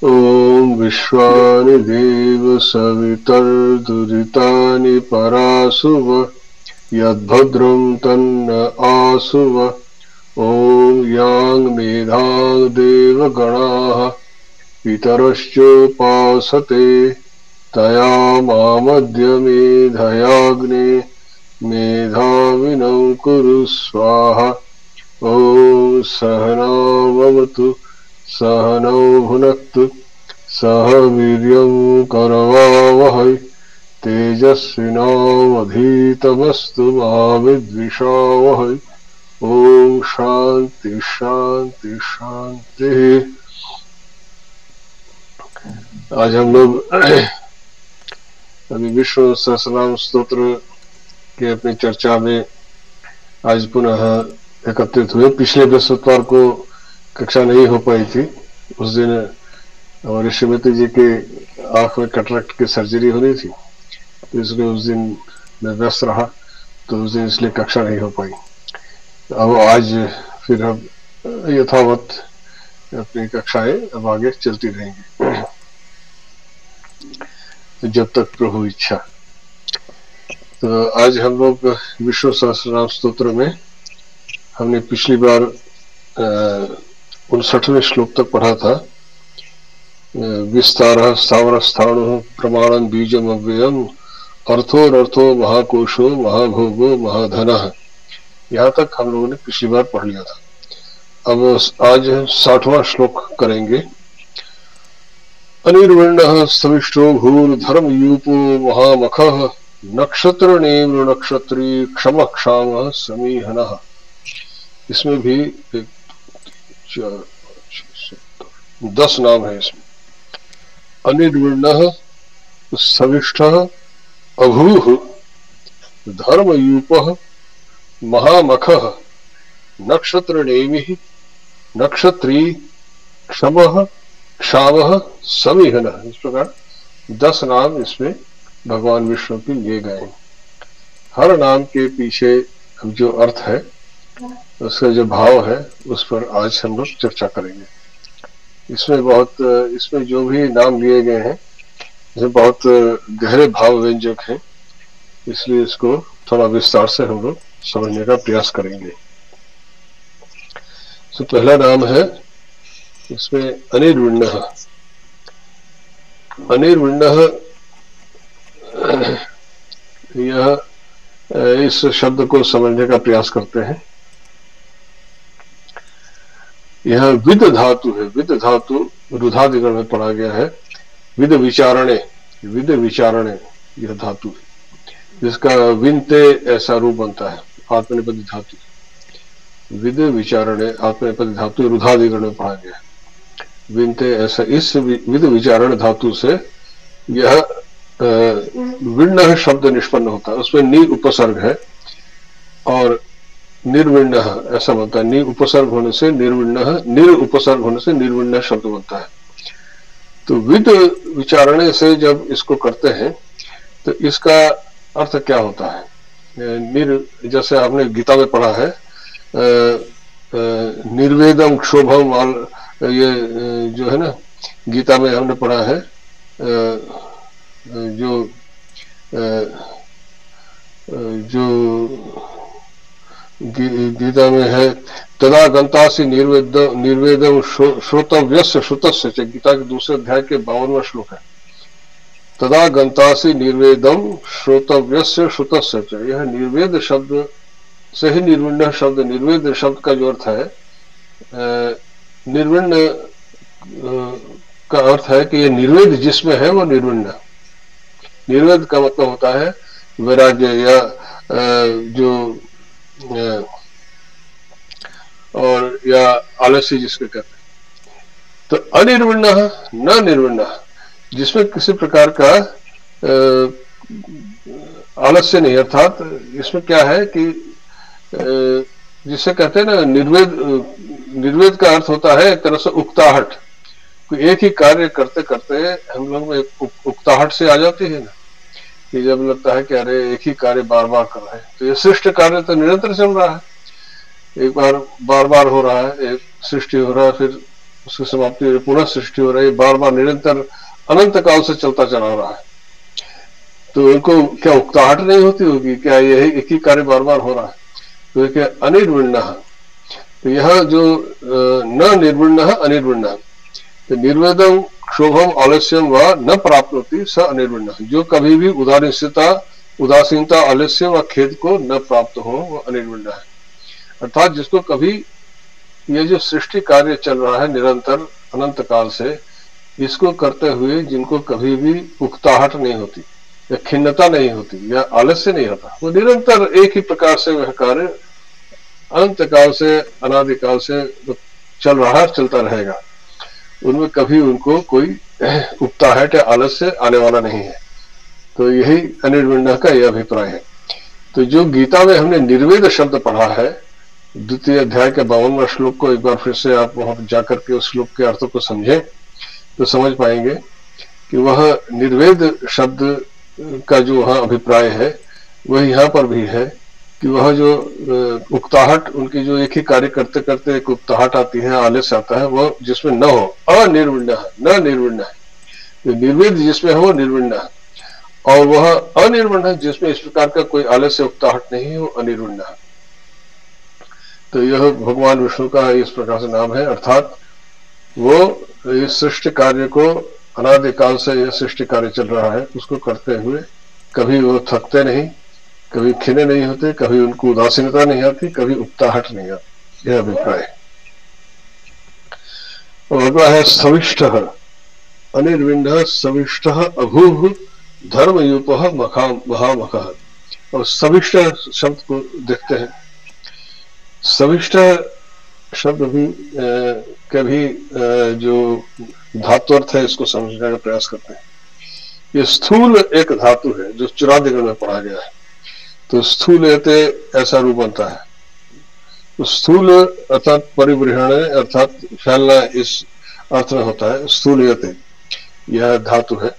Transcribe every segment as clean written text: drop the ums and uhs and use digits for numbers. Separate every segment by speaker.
Speaker 1: ॐ विश्वानि देव सवितर्दुरितानि परासुव यद्भद्रं तन्न आसुव। ॐ यां मेधां देवगणाः पितरश्चोपासते तया मामद्य मेधयाग्ने मेधाविनं कुरु स्वाहा। ॐ सहनाववतु सहनौ भुनक्तु सह वीर्यं करवावहै तेजस्विनावधीतमस्तु मा विद्विषावहै। ॐ शांति शांति शांति। आज हम लोग अभी विष्णु सहस्रनाम स्तोत्र के अपनी चर्चा में आज पुनः एकत्रित हुए। पिछले बृहस्पतिवार को कक्षा नहीं हो पाई थी। उस दिन हमारे श्रीमती जी के आंख में कैटरेक्ट की सर्जरी होनी थी, तो इसलिए उस दिन मैं व्यस्त रहा, तो उस दिन इसलिए कक्षा नहीं हो पाई। अब आज फिर हम यथावत अपनी कक्षाएं अब आगे चलती रहेंगी जब तक प्रभु इच्छा। तो आज हम लोग विष्णु सहस्रनाम स्तोत्र में हमने पिछली बार 59वें श्लोक तक पढ़ा था। विस्तारः स्थावरस्थाणुः प्रमाणं बीजम अव्ययम् अर्थो महाकोशो महाभोगो महाधनः। यहाँ तक हम लोगों ने पिछली बार पढ़ लिया था। अब आज 60वां श्लोक करेंगे। अनिर्वर्णः सविष्टो भूर्धर्मयूपो महामखः नक्षत्रनेम्र नक्षत्री क्षम क्षामः समीहनः। इसमें भी 10 नाम है इसमें। अनिर्वर्णः सविष्टः अभूः धर्मयूपः महामखः नक्षत्रनेमिः नक्षत्री क्षमः क्षामः समीहनः। इस प्रकार 10 नाम इसमें भगवान विष्णु के लिए गए हैं। हर नाम के पीछे जो अर्थ है, उसका जो भाव है, उस पर आज हम लोग चर्चा करेंगे। इसमें जो भी नाम लिए गए हैं इसमें बहुत गहरे भाव व्यंजक हैं, इसलिए इसको थोड़ा विस्तार से हम लोग समझने का प्रयास करेंगे। तो पहला नाम है इसमें अनिर्विण्णः। अनिर्विण्णः, यह इस शब्द को समझने का प्रयास करते हैं। यह विद धातु है। विद धातु रुधादिगण में पढ़ा गया है। विद विचारणे यह धातु है, जिसका विनते ऐसा रूप बनता है। आत्मनेपदी धातु विद विचारणे आत्मनेपदी धातु रुधादिगण में पढ़ा गया है। विनते ऐसा, इस विद विचारण धातु से यह विण्णः शब्द निष्पन्न होता है। उसमें नि उपसर्ग है और निर्विण्णः ऐसा बनता है। नि उपसर्ग होने से निर्विण्णः, निर उपसर्ग होने से निर्विण्णः शब्द बनता है। तो विद विचारणे से जब इसको करते हैं तो इसका अर्थ क्या होता है? जैसे आपने गीता में पढ़ा है, निर्वेदम क्षोभम, ये जो है ना, गीता में हमने पढ़ा है, जो गीता में है, तदा गंतासि निर्वेदम श्रोतव्यस्य श्रुतस्य। गीता के दूसरे अध्याय के 52वां श्लोक है। तदा गंतासि निर्वेदम श्रोतव्यस्य श्रुतस्य। यह निर्वेद शब्द से ही निर्विण्ण शब्द, निर्वेद शब्द का जो अर्थ है, निर्विण्ण का अर्थ है कि यह निर्वेद जिसमें है वो निर्विण्ण। निर्वेद का मतलब होता है वैराग्य या जो और या आलस्य जिसके कहते हैं। तो अनिर्विण्ण न निर्विण्ण, जिसमें किसी प्रकार का आलस्य नहीं। अर्थात इसमें क्या है कि जिसे कहते हैं ना निर्वेद, निर्वेद का अर्थ होता है एक तरह से उकताहट। कोई एक ही कार्य करते करते हम लोग में उकताहट से आ जाती है ना, कि जब लगता है कि अरे एक ही कार्य बार बार कर रहे हैं। तो ये सृष्टि कार्य तो निरंतर चल रहा है, एक बार बार बार हो रहा है, एक सृष्टि हो रहा है, फिर उसकी समाप्ति हो रही, पुनः सृष्टि हो रही, बार बार निरंतर अनंत काल से चलता चला रहा है। तो उनको क्या उकताहट नहीं होती होगी? क्या यही एक ही कार्य बार बार हो रहा है? तो क्या अनिर्विण्ण, तो यह जो न निर्विण्ण अनिर्विण्ण, तो निर्वेदम क्षोभम आलस्यम व न प्राप्त होती स अनिर्विण्ण, जो कभी भी उदासीनता आलस्य व खेद को न प्राप्त हो वह अनिर्विण्ण है। अर्थात जिसको कभी ये जो सृष्टि कार्य चल रहा है निरंतर अनंत काल से, इसको करते हुए जिनको कभी भी उकताहट नहीं होती या खिन्नता नहीं होती या आलस्य नहीं होता, वो निरंतर एक ही प्रकार से वह कार्य अनंत काल से अनादिकाल से चल रहा है, चलता रहेगा, उनमें कभी उनको कोई उकताहट या आलस्य आने वाला नहीं है। तो यही अनिर्विण्ण का यह अभिप्राय है। तो जो गीता में हमने निर्वेद शब्द पढ़ा है, द्वितीय अध्याय के 52वां श्लोक को एक बार फिर से आप वहां जाकर के उस श्लोक के अर्थों को समझें तो समझ पाएंगे कि वह निर्वेद शब्द का जो वहां अभिप्राय है वह यहाँ पर भी है कि वह जो उकताहट, उनकी जो एक ही कार्य करते करते एक उकताहट आती है, आलस्य आता है, वह जिसमें न हो, अनिर्विण्ण है, न निर्विण्ण है। तो निर्वेद जिसमें हो निर्विण्ण है, और वह अनिर्विण्ण है जिसमें इस प्रकार का कोई आलस्य उकताहट नहीं है, वो अनिर्विण्ण है। तो यह भगवान विष्णु का इस प्रकार से नाम है। अर्थात वो इस सृष्टि कार्य को, अनादिकाल से यह सृष्टि कार्य चल रहा है, उसको करते हुए कभी वो थकते नहीं, कभी खिने नहीं होते, कभी उनको उदासीनता नहीं आती, कभी उकताहट नहीं आती, यह अभिप्राय है। और अगला है सविष्ट, अनिर्विण्ण सविष्ट अभूः धर्मयूप महामख। और सविष्ट शब्द को देखते हैं। सविष्ट शब्द भी कभी जो धातु अर्थ है इसको समझने का प्रयास करते हैं। ये स्थूल एक धातु है जो चुरादिगण में पढ़ा गया है। तो स्थूल यते ऐसा रूप बनता है। तो स्थूल अर्थात परिवृहण, अर्थात फैलना, इस अर्थ में होता है स्थूल यते, यह धातु है।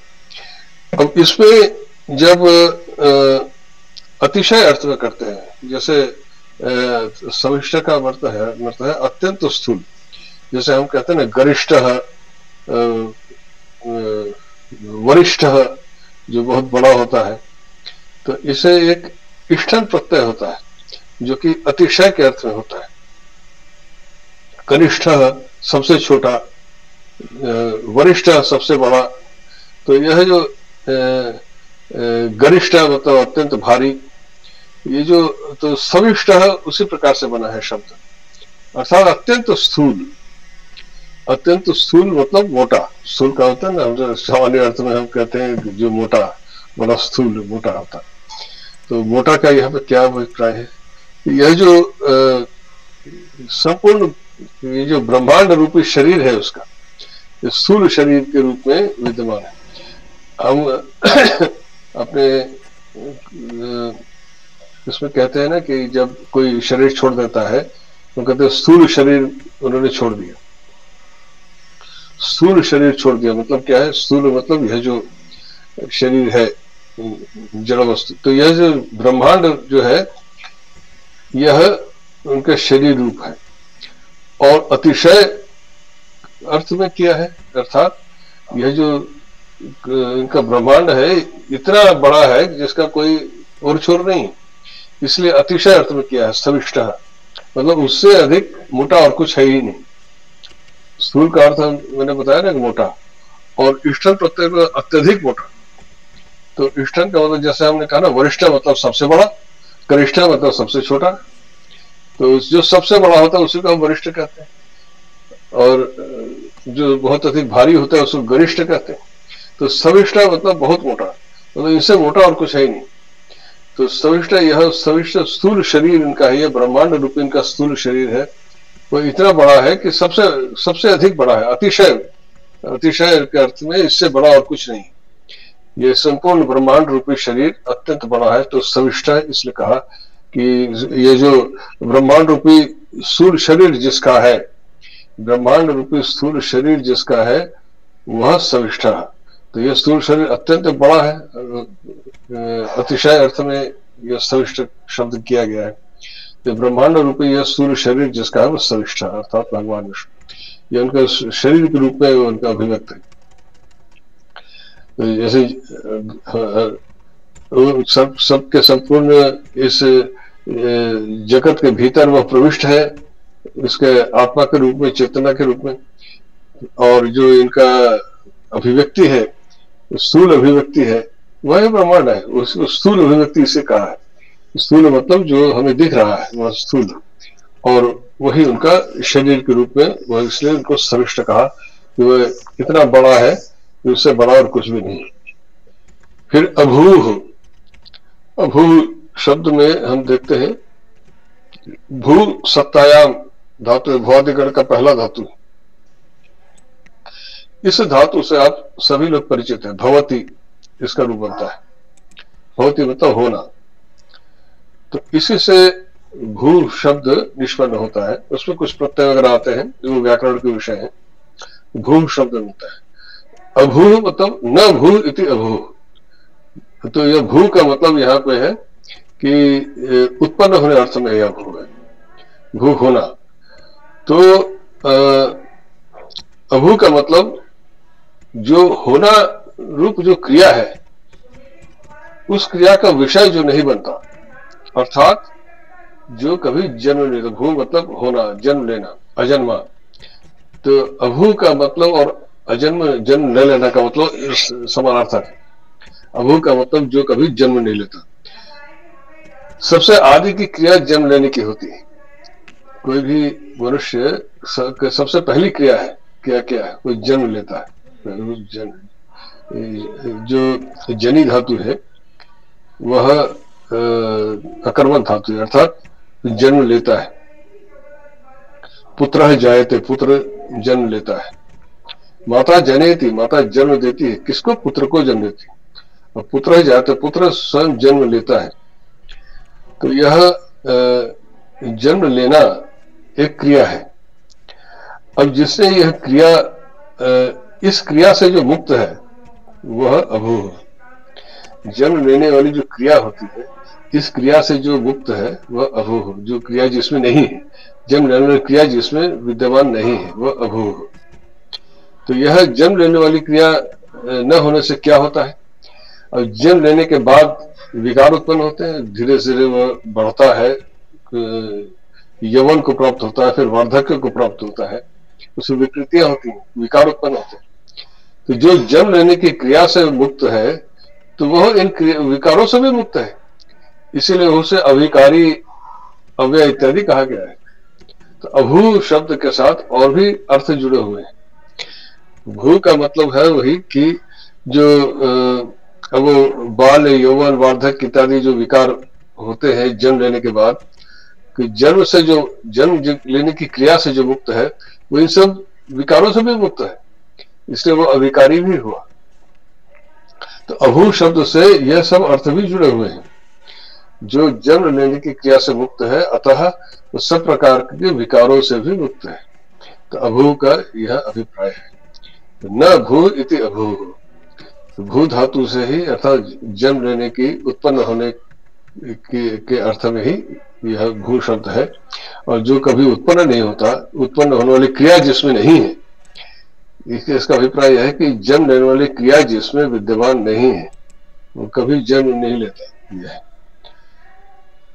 Speaker 1: अब इसमें जब अतिशय अर्थ में करते हैं, जैसे सविष्ट का मतलब है अत्यंत स्थूल, जैसे हम कहते हैं ना गरिष्ठ, वरिष्ठ, जो बहुत बड़ा होता है, तो इसे एक इष्टन प्रत्यय होता है जो कि अतिशय के अर्थ में होता है। कनिष्ठ सबसे छोटा, वरिष्ठ सबसे बड़ा। तो यह जो गरिष्ठ मतलब अत्यंत भारी, ये जो तो सविष्ट उसी प्रकार से बना है शब्द, अर्थात अत्यंत स्थूल। अत्यंत स्थूल मतलब मोटा, स्थूल का होता है ना, हम सामान्य अर्थ में हम कहते हैं जो मोटा, बड़ा स्थूल मोटा होता है। तो मोटा का यहाँ पे क्या अभिप्राय है? यह जो संपूर्ण ये जो ब्रह्मांड रूपी शरीर है उसका स्थूल शरीर के रूप में विद्यमान है। हम अपने इसमें कहते हैं ना कि जब कोई शरीर छोड़ देता है तो कहते हैं स्थूल शरीर उन्होंने छोड़ दिया। स्थूल शरीर छोड़ दिया मतलब क्या है? स्थूल मतलब यह जो शरीर है जड़ वस्तु, तो यह जो ब्रह्मांड जो है यह उनका शरीर रूप है। और अतिशय अर्थ में किया है, अर्थात यह जो इनका ब्रह्मांड है इतना बड़ा है जिसका कोई और छोर नहीं, इसलिए अतिशय अर्थ में किया है। सविष्ट मतलब उससे अधिक मोटा और कुछ है ही नहीं। स्थूल का अर्थ मैंने बताया ना मोटा, और इष्टन प्रत्यय में अत्यधिक मोटा। तो इष्टन का मतलब जैसे हमने कहा ना वरिष्ठ मतलब सबसे बड़ा, कनिष्ठ मतलब सबसे छोटा। तो जो सबसे बड़ा होता है उसी को हम वरिष्ठ कहते हैं, और जो बहुत अधिक भारी होता है उसको गरिष्ठ कहते हैं। तो सविष्ट मतलब बहुत मोटा, मतलब इससे मोटा और कुछ है ही नहीं। तो सविष्ट, यह सविष्ट स्थूल शरीर इनका है, यह ब्रह्मांड रूप इनका स्थूल शरीर है, वो इतना बड़ा है कि सबसे अधिक बड़ा है। अतिशय, अतिशय के अर्थ में इससे बड़ा और कुछ नहीं। ये संपूर्ण ब्रह्मांड रूपी शरीर अत्यंत बड़ा है, तो सविष्ट है। इसलिए कहा कि ये जो ब्रह्मांड रूपी स्थूल शरीर जिसका है, ब्रह्मांड रूपी स्थूल शरीर जिसका है वह सविष्ट है। तो यह स्थूल शरीर अत्यंत बड़ा है, अतिशय अर्थ में यह सविष्ट शब्द किया गया है। तो ब्रह्मांड रूपी यह स्थूल शरीर जिसका है वह सविष्ट है, अर्थात भगवान विष्णु। या उनका शरीर के रूप में उनका अभिव्यक्त है। जैसे सब के संपूर्ण इस जगत के भीतर वह प्रविष्ट है, उसके आत्मा के रूप में, चेतना के रूप में, और जो इनका अभिव्यक्ति है, स्थूल अभिव्यक्ति है, वह ब्रह्मांड है। उसको स्थूल अभिव्यक्ति इसे कहा है। स्थूल मतलब जो हमें दिख रहा है वह स्थूल, और वही उनका शरीर के रूप में, वह इसलिए उनको सविष्ट कहा कि वह इतना बड़ा है कि उससे बड़ा और कुछ भी नहीं। फिर अभूह, अभूह शब्द में हम देखते हैं भू सत्तायाम धातु है, भुआदिगण का पहला धातु है। इस धातु से आप सभी लोग परिचित हैं, भवती इसका रूप बनता है। भवती मतलब होना, तो इसी से भू शब्द निष्पन्न होता है। उसमें कुछ प्रत्यय वगैरह आते हैं जो व्याकरण के विषय है। भू शब्द बनता है। अभू मतलब न भू इति अभू, तो यह भू का मतलब यहाँ पे है कि उत्पन्न होने अर्थ में यह भू है, भू होना। तो अभू का मतलब जो होना रूप जो क्रिया है, उस क्रिया का विषय जो नहीं बनता, अर्थात जो कभी जन्म नहीं। भू मतलब होना, जन्म लेना, अजन्मा। तो अभू का मतलब और अजन्म जन्म न लेना का मतलब समानार्थक है। अभू का मतलब जो कभी जन्म नहीं लेता। सबसे आदि की क्रिया जन्म लेने की होती है। कोई भी मनुष्य सबसे पहली क्रिया है, क्या क्या है, कोई जन्म लेता है। जो जनी धातु है वह अकर्मक धातु है, अर्थात जन्म लेता है। पुत्र जायते, पुत्र जन्म लेता है। माता जनेती, माता जन्म देती है। किसको? पुत्र को जन्म देती है। और पुत्र जायते, पुत्र स्वयं जन्म लेता है। तो यह जन्म लेना एक क्रिया है। अब जिससे यह क्रिया, इस क्रिया से जो मुक्त है वह अभू है। जन्म लेने वाली जो क्रिया होती है, इस क्रिया से जो मुक्त है वह अभू हो। जो क्रिया जिसमें नहीं है, जन्म लेने वाली क्रिया जिसमें विद्यमान नहीं है, वह अभू हो। तो यह जन्म लेने वाली क्रिया न होने से क्या होता है? और जन्म लेने के बाद विकार उत्पन्न होते हैं। धीरे धीरे वह बढ़ता है, यौवन को प्राप्त होता है, फिर वार्धक्य को प्राप्त होता है, उसमें विकृतियां होती हैं, विकार उत्पन्न होते हैं। तो जो जन्म लेने की क्रिया से मुक्त है, तो वह इन विकारों से भी मुक्त है। इसीलिए उसे अभिकारी, अव्यय इत्यादि कहा गया है। तो अभू शब्द के साथ और भी अर्थ जुड़े हुए हैं। भू का मतलब है वही कि जो अब बाल, यौवन, वार्धक्य इत्यादि जो विकार होते हैं जन्म लेने के बाद, कि जन्म से जो जन्म लेने की क्रिया से जो मुक्त है, वो इन सब विकारों से भी मुक्त है, इसलिए वो अविकारी भी हुआ। तो अभू शब्द से यह सब अर्थ भी जुड़े हुए हैं। जो जन्म लेने की क्रिया से मुक्त है, अतः वो सब प्रकार के विकारों से भी मुक्त है। तो अभू का यह अभिप्राय है। तो न भू इति अभू, भू धातु से ही, अर्थात जन्म लेने की, उत्पन्न होने के अर्थ में ही यह भू शब्द है। और जो कभी उत्पन्न नहीं होता, उत्पन्न होने वाली क्रिया जिसमें नहीं है, इसका अभिप्राय यह है कि जन्म लेने वाली क्रिया जिसमें विद्यमान नहीं है, वो कभी जन्म नहीं लेता। यह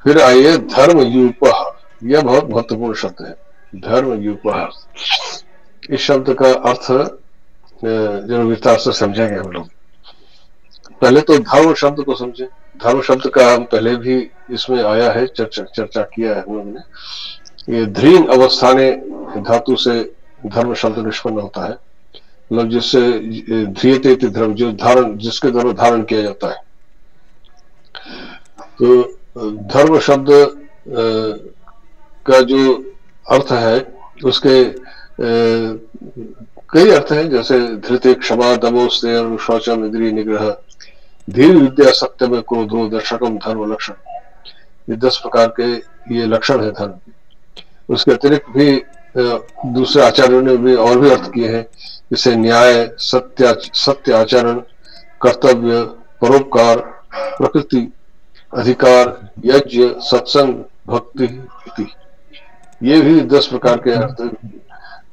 Speaker 1: फिर आइए धर्म यूपः, यह बहुत महत्वपूर्ण शब्द है। धर्म यूपः, इस शब्द का अर्थ जो विस्तार से समझेंगे हम लोग। पहले तो धर्म शब्द को समझे। धर्म शब्द का हम पहले भी इसमें आया है, चर्चा किया है हम लोगों ने। ये ध्रीन अवस्थाने धातु से धर्म शब्द निष्पन्न होता है, मतलब जिससे ध्रियते धर्म, जो धारण, जिसके द्वारा धारण किया जाता है। तो धर्म शब्द का जो अर्थ है, उसके कई अर्थ हैं, जैसे धृति, क्षमा, दमो, स्नेह, शौचम, इंद्रिय निग्रह, धीर, विद्या, सत्य में क्रोधो, दर्शकम, धर्म लक्षण। ये 10 प्रकार के ये लक्षण है धर्म के। उसके अतिरिक्त भी दूसरे आचार्यों ने भी और भी अर्थ किए हैं, जैसे न्याय, सत्य आचरण, कर्तव्य, परोपकार, प्रकृति, अधिकार, यज्ञ, सत्संग, भक्ति। ये भी 10 प्रकार के अर्थ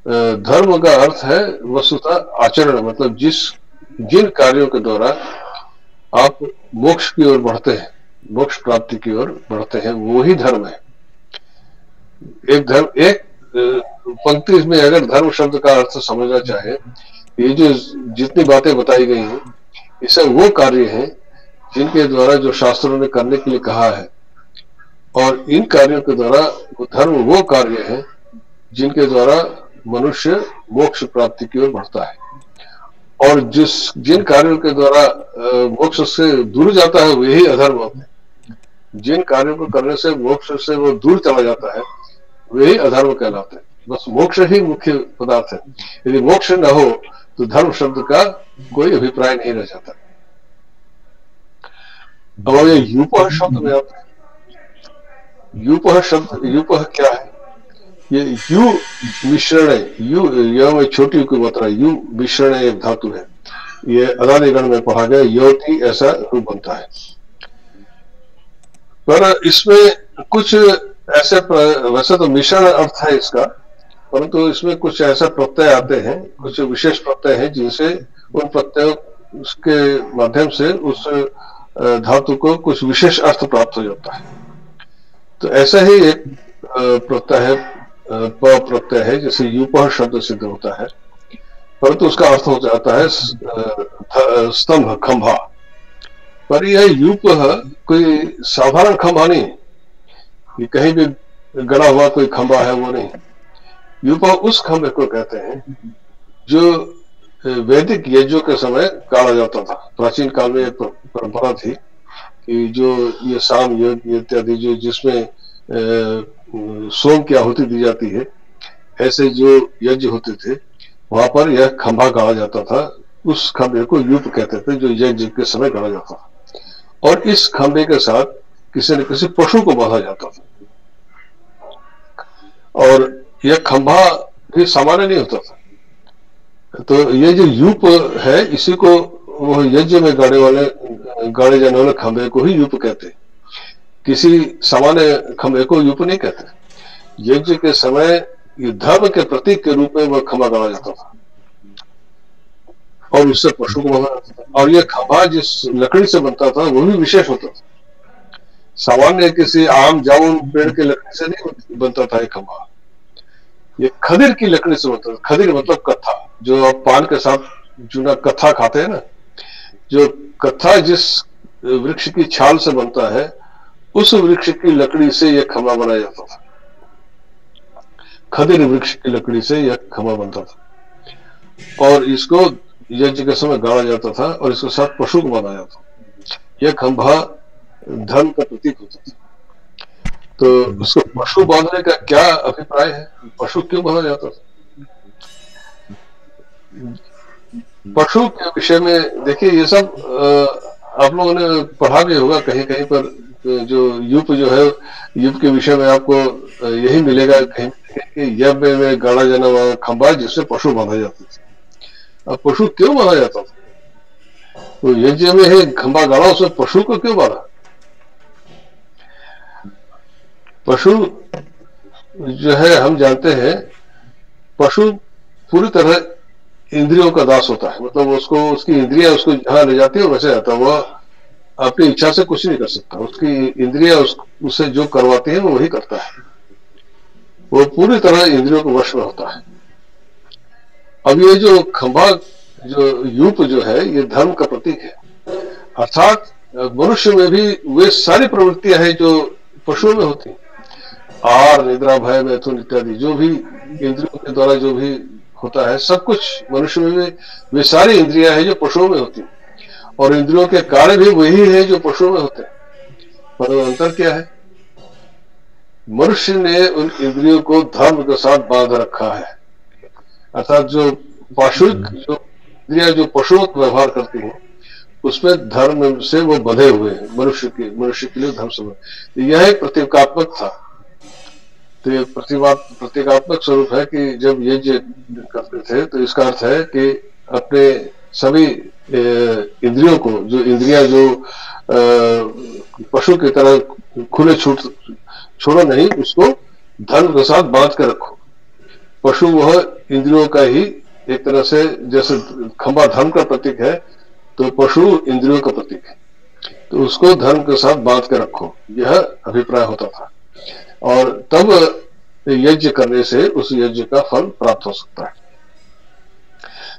Speaker 1: धर्म का अर्थ है वस्तुतः आचरण, मतलब जिन कार्यों के द्वारा आप मोक्ष की ओर बढ़ते हैं, मोक्ष प्राप्ति की ओर बढ़ते हैं, वो ही धर्म है। एक पंक्ति में अगर धर्म शब्द का अर्थ समझना चाहे, ये जो जितनी बातें बताई गई हैं ये सब वो कार्य हैं जिनके द्वारा जो शास्त्रों ने करने के लिए कहा है, और इन कार्यों के द्वारा धर्म वो कार्य है जिनके द्वारा मनुष्य मोक्ष प्राप्ति की ओर बढ़ता है। और जिन कार्यों के द्वारा मोक्ष से दूर जाता है वही अधर्म होते हैं। जिन कार्यों को करने से मोक्ष से वो दूर चला जाता है वही अधर्म कहलाते हैं। बस मोक्ष ही मुख्य पदार्थ है। यदि मोक्ष न हो तो धर्म शब्द का कोई अभिप्राय नहीं रह जाता। अब ये यूपह शब्द में आता है। यूपह शब्द, यूपह क्या है? ये यू मिश्रण है, यू में छोटी की मात्रा, यू मिश्रण एक धातु है। ये अदादिगण में पढ़ा गया, योति ऐसा रूप बनता है। पर इसमें कुछ ऐसे, वैसे तो मिश्रण अर्थ है इसका, परंतु इसमें कुछ ऐसा प्रत्यय आते हैं, कुछ विशेष प्रत्यय हैं जिनसे उन प्रत्ययों के माध्यम से उस धातु को कुछ विशेष अर्थ प्राप्त हो जाता है। तो ऐसा ही एक प्रत्यय है, प प्रत्यय है, जैसे यूपह शब्द सिद्ध होता है, परंतु उसका अर्थ हो जाता है स्तंभ, खंभा। पर यह यूपह कोई साधारण खंभा नहीं, ये कहीं भी गड़ा हुआ कोई खंभा है वो नहीं। यूपह उस खंभे को कहते हैं जो वैदिक यज्ञों के समय गाड़ा जाता था। प्राचीन काल में एक परंपरा थी कि जो ये साम यज्ञ इत्यादि जो जिसमें सोम की आहुति दी जाती है, ऐसे जो यज्ञ होते थे वहां पर यह खंभा गाड़ा जाता था। उस खंभे को यूप कहते थे जो यज्ञ के समय गाड़ा जाता था, और इस खंभे के साथ किसी न किसी पशु को बांधा जाता था। और यह खंभा भी सामान्य नहीं होता था। तो ये जो यूप है इसी को वो यज्ञ में गाड़े जाने वाले खंभे को ही यूप कहते हैं। किसी सामान्य खंभे को यूप नहीं कहते। यज्ञ के समय ये धर्म के प्रतीक के रूप में वह खंभा गाड़ा जाता था और उससे पशु को बांधा जाता था। और यह खंभा जिस लकड़ी से बनता था वो भी विशेष होता था। सामान्य किसी आम जामुन पेड़ के लकड़ी से नहीं बनता था ये खंभा, ये खदिर की लकड़ी से बनता था। खदिर मतलब कत्था, जो आप पान के साथ चूना कत्था खाते हैं ना, जो कत्था जिस वृक्ष की छाल से बनता है उस वृक्ष की लकड़ी से यह खंभा बनाया जाता था। खदिर वृक्ष की लकड़ी से यह खंभा बनता था और इसको यज्ञ के समय गाड़ा जाता था और इसके साथ पशु को बांधा जाता था। यह खंभा धर्म का प्रतीक होता था। तो उसको पशु बांधने का क्या अभिप्राय है? पशु क्यों बांधा जाता था? पशु के विषय में देखिए, ये सब आप लोगों ने पढ़ा भी होगा कहीं कहीं पर। जो यूप जो है, यूप के विषय में आपको यही मिलेगा कहीं कि यज्ञ में गाड़ा जाने वाला खंभा जिससे पशु बांधा जाता था। अब पशु क्यों बांधा जाता था? तो यज्ञ में है खंभा गाड़ा, उसमें पशु को क्यों बांधा? पशु जो है, हम जानते हैं पशु पूरी तरह इंद्रियों का दास होता है। मतलब उसको, उसकी इंद्रियां उसको जहां ले जाती है वैसे जाता है। वह अपनी इच्छा से कुछ नहीं कर सकता। उसकी इंद्रियां उससे जो करवाती है वो वही करता है। वो पूरी तरह इंद्रियों के वश में होता है। अब ये जो खंभा, जो यूप जो है, ये धर्म का प्रतीक है। अर्थात मनुष्य में भी वे सारी प्रवृत्तियां हैं जो पशुओं में होती हैं। आहार, निद्रा, भय, मैथुन इत्यादि जो भी इंद्रियों के द्वारा जो भी होता है, सब कुछ मनुष्य में भी वे सारी इंद्रियां हैं जो पशुओं में होती हैं। और इंद्रियों के कार्य भी वही है जो पशुओं में होते हैं। पर अंतर क्या है? मनुष्य ने उन इंद्रियों को धर्म के साथ बांध रखा है। अर्थात जो पाशुक जो इंद्रियां जो पशुओं को व्यवहार करती हैं उसमें धर्म से वो बंधे हुए हैं। मनुष्य के लिए धर्म से यह एक प्रतीकात्मक था। तो ये प्रतीकात्मक स्वरूप है कि जब यज्ञ करते थे तो इसका अर्थ है कि अपने सभी इंद्रियों को, जो इंद्रियां जो पशु की तरह खुले छोड़ो नहीं, उसको धर्म के साथ बांध कर रखो। पशु वह इंद्रियों का ही एक तरह से, जैसे खंबा धर्म का प्रतीक है तो पशु इंद्रियों का प्रतीक है, तो उसको धर्म के साथ बांध के रखो, यह अभिप्राय होता था। और तब यज्ञ करने से उस यज्ञ का फल प्राप्त हो सकता है।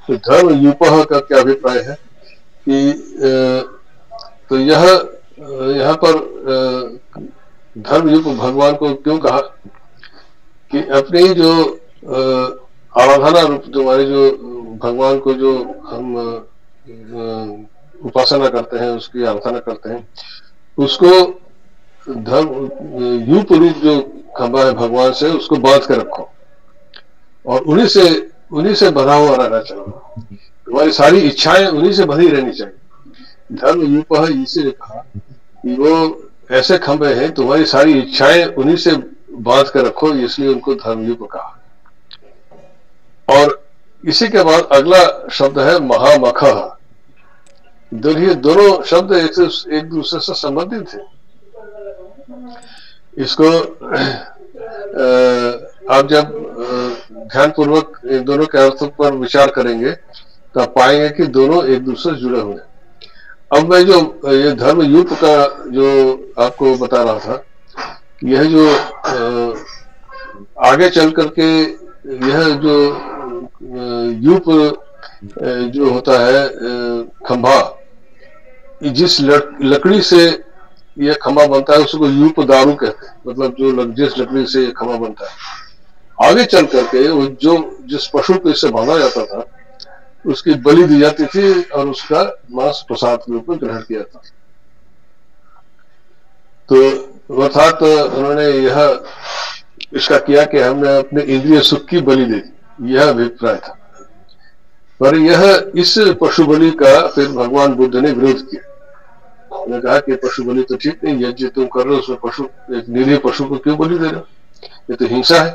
Speaker 1: तो धर्म यूपः का क्या अभिप्राय है कि तो यह यहाँ पर धर्म यूप भगवान को क्यों कहा कि अपनी जो आराधना रूप जो हमारे जो भगवान को जो हम उपासना करते हैं, उसकी आराधना करते हैं, उसको धर्म यूप रूप जो खंबा है भगवान से, उसको बांध कर रखो और उन्हीं से बंधा हुआ रहना चाहिए। तुम्हारी सारी इच्छाएं उन्हीं से बंधी रहनी चाहिए। धर्म यूप है इसीलिए कहा कि वो ऐसे खंबे हैं, तुम्हारी सारी इच्छाएं उन्हीं से बांध कर रखो, इसलिए उनको धर्म यूप कहा। और इसी के बाद अगला शब्द है महामख। दोनों शब्द एक दूसरे से संबंधित थे। इसको आप जब ध्यान पूर्वक इन दोनों के अर्थों पर विचार करेंगे तो आप पाएंगे कि दोनों एक दूसरे से जुड़े हुए हैं। अब मैं जो ये धर्म यूप का जो आपको बता रहा था, यह जो आगे चल करके यह जो यूप जो होता है खंभा, जिस लकड़ी से यह खंभा बनता है उसको यूप दारू कहते हैं। मतलब जो जिस लकड़ी से खंभा बनता है, आगे चल करके वो जो जिस पशु को इससे बांधा जाता था उसकी बलि दी जाती थी और उसका मांस प्रसाद के रूप में ग्रहण किया जाता था। तो अर्थात उन्होंने यह इसका किया कि हमने अपने इंद्रिय सुख की बलि दे दी, यह अभिप्राय था। पर यह इस पशु बलि का फिर भगवान बुद्ध ने विरोध किया। उन्होंने कहा कि पशु बलि तो ठीक नहीं, यज्ञ तुम कर रहे हो उसमें पशु, एक निरीह पशु को क्यों बलि दे रहे हो, ये तो हिंसा है।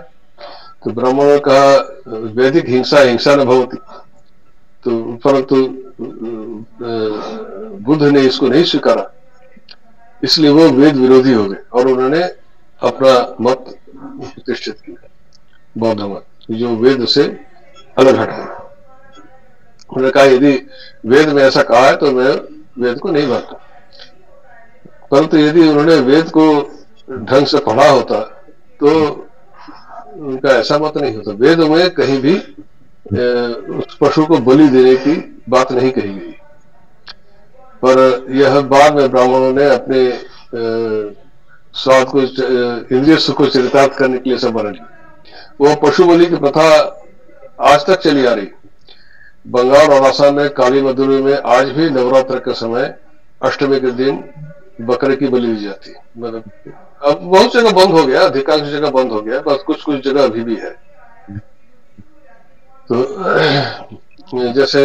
Speaker 1: तो ब्राह्मणों ने कहा वैदिक हिंसा न भवती, तो परंतु बुद्ध ने इसको नहीं स्वीकारा, इसलिए वो वेद विरोधी हो गए और उन्होंने अपना मत प्रतिष्ठित किया, बौद्ध मत, जो वेद से अलग हटा। उन्होंने कहा यदि वेद में ऐसा कहा है तो मैं वेद को नहीं मानता। परंतु यदि उन्होंने वेद को ढंग से पढ़ा होता तो उनका ऐसा मत नहीं होता। वेद में कहीं भी उस पशु को बलि देने की बात नहीं कही गई, पर यह बाद में ब्राह्मणों ने अपने स्वाद को, इंद्रिय सुख को चरितार्थ करने के लिए सब बना लिया। वो पशु बलि की प्रथा आज तक चली आ रही। बंगाल और आसाम में काली मधुरी में आज भी नवरात्र के समय अष्टमी के दिन बकरे की बलि दी जाती है। मतलब अब बहुत जगह बंद हो गया, अधिकांश जगह बंद हो गया, बस कुछ कुछ जगह अभी भी है। तो जैसे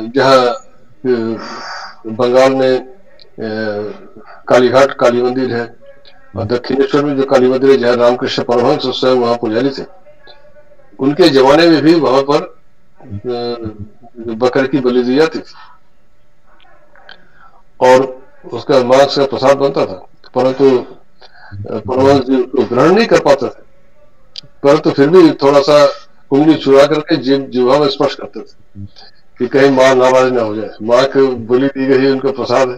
Speaker 1: जहाँ बंगाल में कालीघाट काली मंदिर है और दक्षिणेश्वर में जो काली मंदिर है, जहाँ रामकृष्ण परमहंस स्वयं वहां पुजारी थे, उनके जमाने में भी वहां पर बकरे की बलि दी जाती थी और उसका मांस का प्रसाद बनता था। परंतु परमहंस जी उसको ग्रहण नहीं कर पाते थे, परंतु फिर भी थोड़ा सा उंगली चुरा करके जिह्वा में स्पर्श करते थे कि कहीं मां नाराज ना हो जाए। मां को बलि दी गई, उनका प्रसाद है,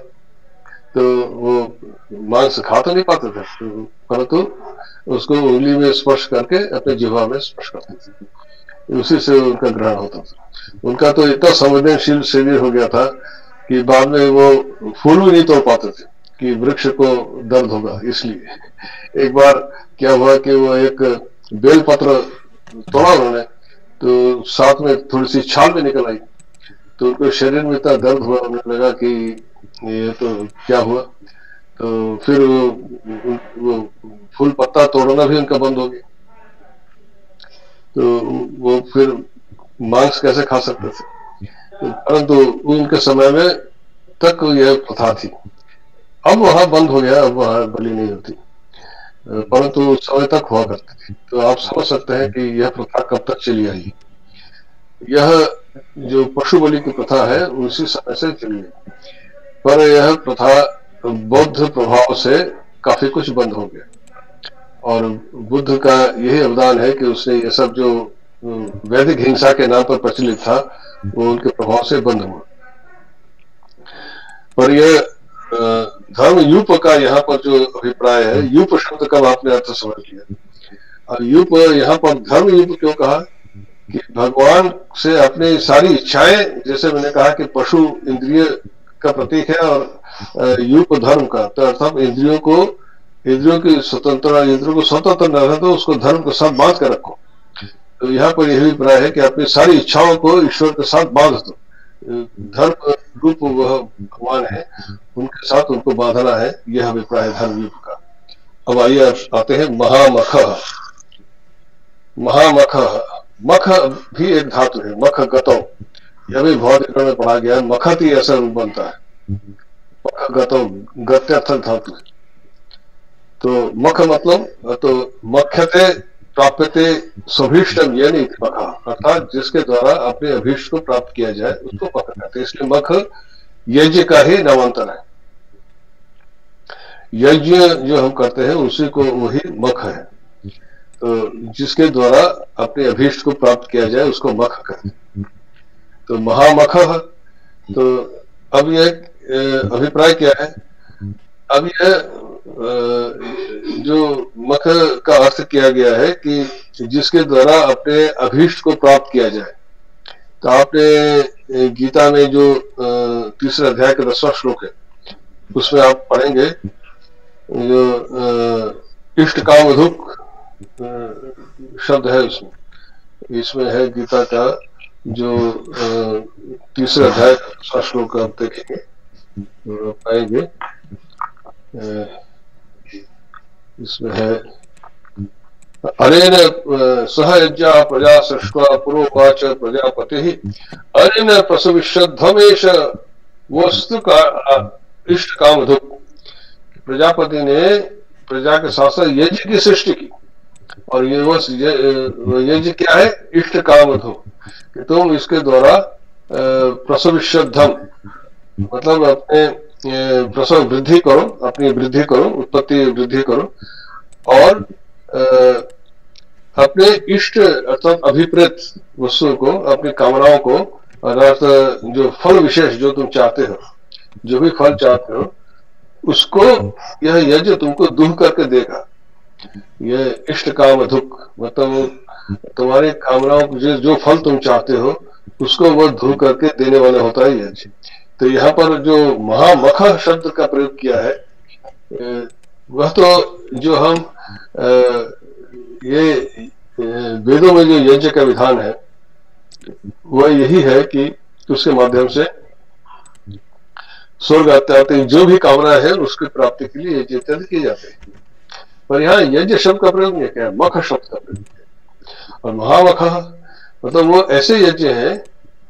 Speaker 1: तो वो मांस खा तो नहीं पाते थे, परंतु उसको उंगली में स्पर्श करके अपने जिह्वा में स्पर्श करते थे, उसी से उनका ग्रहण होता था। उनका तो इतना संवेदनशील शरीर हो गया था कि बाद में वो फूल भी नहीं तोड़ पाते थे कि वृक्ष को दर्द होगा। इसलिए एक बार क्या हुआ कि वो एक बेल पत्र तोड़ा उन्होंने, तो साथ में थोड़ी सी छाल भी निकल आई, तो उनके शरीर में इतना दर्द हुआ, उन्हें लगा कि ये तो क्या हुआ। तो फिर वो फूल पत्ता तोड़ना भी उनका बंद हो गया, तो वो फिर मांस कैसे खा सकते थे। परंतु उनके समय में तक यह प्रथा थी। अब वहां बंद हो गया, अब वहां बलि नहीं होती, परंतु उस समय तक हुआ करती थी। तो आप समझ सकते हैं कि यह प्रथा कब तक चली आई। यह जो पशु बलि की प्रथा है उसी समय से चली आई, पर यह प्रथा बौद्ध प्रभाव से काफी कुछ बंद हो गया। और बुद्ध का यही अवदान है कि उसने ये सब जो वैदिक हिंसा के नाम पर प्रचलित था वो उनके प्रभाव से बंद हुआ। पर यह धर्म यूप का यहाँ पर जो अभिप्राय है, यूप शब्द का आपने अर्थ समझ लिया। और यूप यहाँ पर धर्म यूप क्यों कहा कि भगवान से अपनी सारी इच्छाएं, जैसे मैंने कहा कि पशु इंद्रिय का प्रतीक है और यूप धर्म का, तो अर्थात इंद्रियों की स्वतंत्रता, इंद्रियों को स्वतंत्र न रहे तो उसको धर्म के साथ बांध कर रखो। तो यहाँ पर यही अभिप्राय है कि अपनी सारी इच्छाओं को ईश्वर के साथ बांध दो। धर्म रूप वह भगवान है, उनके साथ उनको बांधना है, यह अभिप्राय है धर्म रूप का। अब आइए आते हैं महामख। महामख, मख भी एक धातु है, मख गतौ, यह भी भौतिक में पढ़ा गया। मखत ही ऐसा रूप बनता है, मख गतौ, गत्यर्थक धातु है। तो मख मतलब तो मख्यते प्राप्यते स्वभीष्टम यानी मख, अर्थात जिसके द्वारा अपने अभीष्ट को प्राप्त किया जाए उसको मख कहते हैं। इसलिए मख यज्ञ का ही नामांतर है। यज्ञ जो हम करते हैं उसी को वही मख है। तो जिसके द्वारा अपने अभीष्ट को प्राप्त किया जाए उसको मख कहते हैं। तो महामख। तो अब यह अभिप्राय क्या है? अब यह जो मख का अर्थ किया गया है कि जिसके द्वारा अपने अभीष्ट को प्राप्त किया जाए। तो आपने गीता में जो 3 अध्याय का 10वां श्लोक है उसमें आप पढ़ेंगे जो इष्ट कामधुक शब्द है, इसमें है गीता का जो 3 अध्याय का 10वां श्लोक आप देखेंगे पाएंगे। इसमें है अरेन सह यज्ञा प्रजा सृष्ट्वा पुरोवाच प्रजापति अरेन प्रसविष्यध्वमेश वस्तु का इष्ट कामधुक। प्रजापति ने प्रजा के साथ साथ यज्ञ की सृष्टि की और ये यज्ञ क्या है? इष्ट कामधुक, कि तुम इसके द्वारा प्रसविष्यध्वम मतलब अपने प्रसव वृद्धि करो, अपनी वृद्धि करो, उत्पत्ति वृद्धि करो और अपने इष्ट अर्थात अभिप्रेत वस्तु को, अपनी कामनाओं को, अर्थात जो फल विशेष जो तुम चाहते हो, जो भी फल चाहते हो उसको यह यज्ञ तुमको दूह करके देगा। यह इष्ट कामधुक मतलब तुम्हारी कामनाओं को जो फल तुम चाहते हो उसको वह दूह करके देने वाला होता है यज्ञ। तो यहाँ पर जो महामख शब्द का प्रयोग किया है वह तो जो हम ये वेदों में जो यज्ञ का विधान है वह यही है कि उसके माध्यम से स्वर्ग इत्यादि जो भी कामना है उसकी प्राप्ति के लिए यज्ञ इत्यादि किए जाते हैं। पर यहाँ यज्ञ शब्द का प्रयोग नहीं किया, मख शब्द का प्रयोग किया। और महामख मतलब वो ऐसे यज्ञ है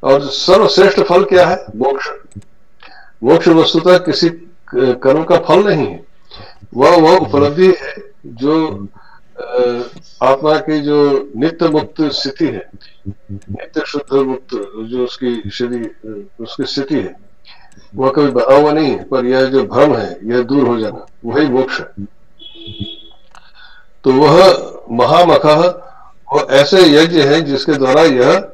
Speaker 1: और सर्वश्रेष्ठ फल क्या है? मोक्ष। मोक्ष वस्तुतः किसी कर्म का फल नहीं है, वह उपलब्धि है जो आत्मा की जो नित्य मुक्त स्थिति है, नित्य शुद्ध मुक्त जो उसकी स्थिति है, वह कभी बना हुआ नहीं है। पर यह जो भ्रम है यह दूर हो जाना, वही मोक्ष है। तो वह महामख वो ऐसे यज्ञ है जिसके द्वारा यह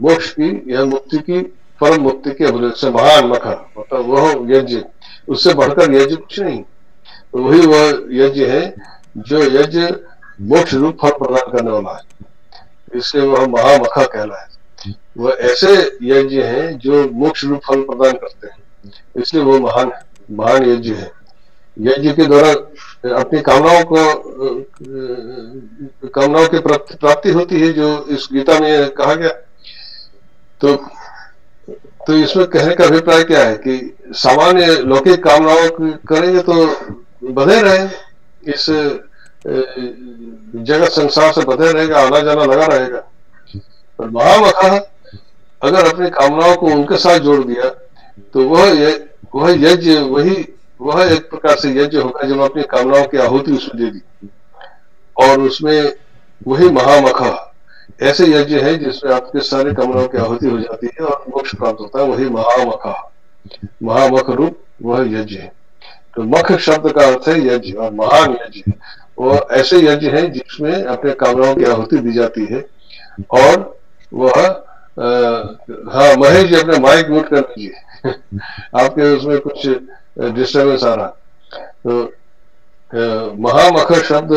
Speaker 1: मोक्ष की, यह मुक्ति की, परम मुक्ति की अभिव्यक्ति से महान मख मतलब वह यज्ञ, उससे बढ़कर यज्ञ कुछ नहीं। तो वही वह यज्ञ है जो यज्ञ मोक्ष रूप फल प्रदान करने वाला है, इसलिए वह महामख कहलाए। वह ऐसे यज्ञ हैं जो मोक्ष रूप फल प्रदान करते हैं, इसलिए वो महान यज्ञ है। यज्ञ के द्वारा अपनी कामनाओं की प्राप्ति होती है, जो इस गीता में कहा गया। तो इसमें कहने का अभिप्राय क्या है कि सामान्य लौकिक कामनाओं करेंगे तो बधे रहे, इस जगत संसार से बधे रहेगा, आना जाना लगा रहेगा। पर महामख अगर अपनी कामनाओं को उनके साथ जोड़ दिया तो वह यज्ञ वह एक प्रकार से यज्ञ होगा जब अपनी कामनाओं की आहुति उसमें दे दी, और उसमें वही महामख ऐसे यज्ञ है जिसमें आपके सारे कामनाओं की आहुति हो जाती है और मोक्ष प्राप्त होता है, वही महामख रूप वह यज्ञ है। तो मख शब्द का अर्थ है यज्ञ और महान यज्ञ। वो ऐसे यज्ञ हैं जिसमें अपने कामनाओं की आहुति दी जाती है। और वह हाँ महेश जी अपने माइक म्यूट कर लीजिए आपके उसमें कुछ डिस्टर्बेंस आ रहा। तो महामख शब्द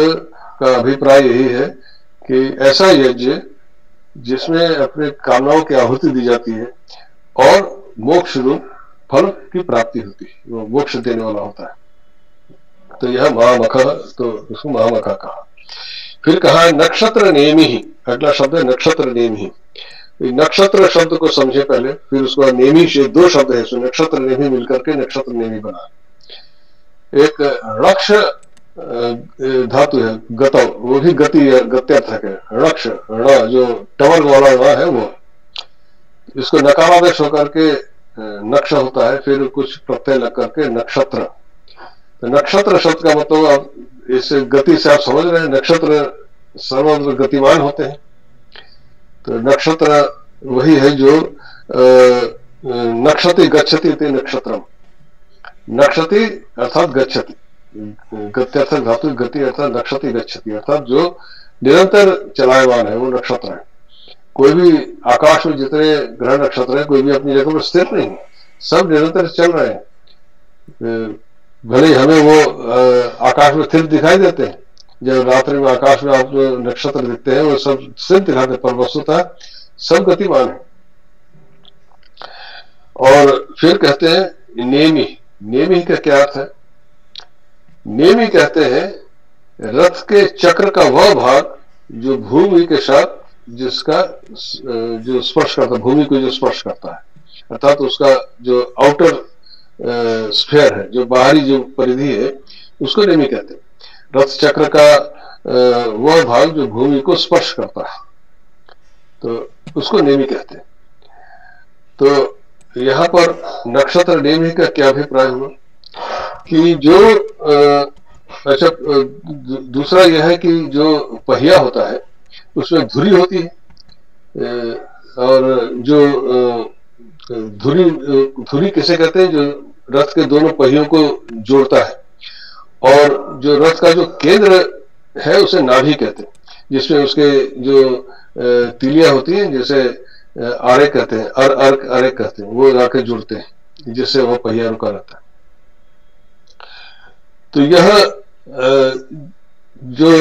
Speaker 1: का अभिप्राय यही है कि ऐसा यज्ञ जिसमें अपने कामनाओं की आहुति दी जाती है और मोक्ष रूप फल की प्राप्ति होती है, वो मोक्ष देने वाला होता है। तो यह महामख, तो उसको महामखा कहा। फिर कहा नक्षत्र नेमि ही, अगला शब्द है नक्षत्र नेमि ही। नक्षत्र शब्द को समझे पहले, फिर उसके बाद नेमि से दो शब्द है, सो नक्षत्र नेमि मिलकर के नक्षत्र नेमि बना। एक रक्ष धातु है गत, वो भी गति गत्यर्थक है। रक्ष ण जो टवर्ग वाला ण है वो, इसको नकारादेश होकर के नक्ष होता है, फिर कुछ प्रत्यय लग करके नक्षत्र। तो नक्षत्र शब्द का मतलब आप इस गति से आप समझ रहे हैं, नक्षत्र सर्वत्र गतिमान होते हैं। तो नक्षत्र वही है जो नक्षति गच्छति इति नक्षत्रम, नक्षति अर्थात गच्छति, गत्यर्थक धातु गति अर्थात नक्षति गच्छति, अर्थात जो निरंतर चलायमान है वो नक्षत्र है। कोई भी आकाश में जितने ग्रह नक्षत्र है कोई भी अपनी जगह पर स्थिर नहीं, सब निरंतर चल रहे हैं। भले हमें वो आकाश में स्थिर दिखाई देते हैं, जब रात्रि में आकाश में आप जो नक्षत्र दिखते हैं वो सब स्थिर दिखाते हैं, पर वस्तुतः सब गतिमान है। और फिर कहते हैं नेमि, नेमि का क्या अर्थ है? नेमि कहते हैं रथ के चक्र का वह भाग जो भूमि के साथ जिसका जो स्पर्श करता है, भूमि को जो स्पर्श करता है, अर्थात उसका जो आउटर स्फीयर है, जो बाहरी जो परिधि है, उसको नेमि कहते हैं। रथ चक्र का वह भाग जो भूमि को स्पर्श करता है, तो उसको नेमि कहते हैं। तो यहां पर नक्षत्र नेमि का क्या अभिप्राय हुआ कि जो अच्छा दूसरा यह है कि जो पहिया होता है उसमें धुरी होती है, और जो धुरी किसे कहते हैं? जो रथ के दोनों पहियों को जोड़ता है, और जो रथ का जो केंद्र है उसे नाभि कहते हैं, जिसमें उसके जो तिलियां होती हैं, जैसे आरे कहते हैं, आरे कहते हैं, वो जाके जुड़ते हैं जिससे वो पहिया रुका रहता है। तो यह जो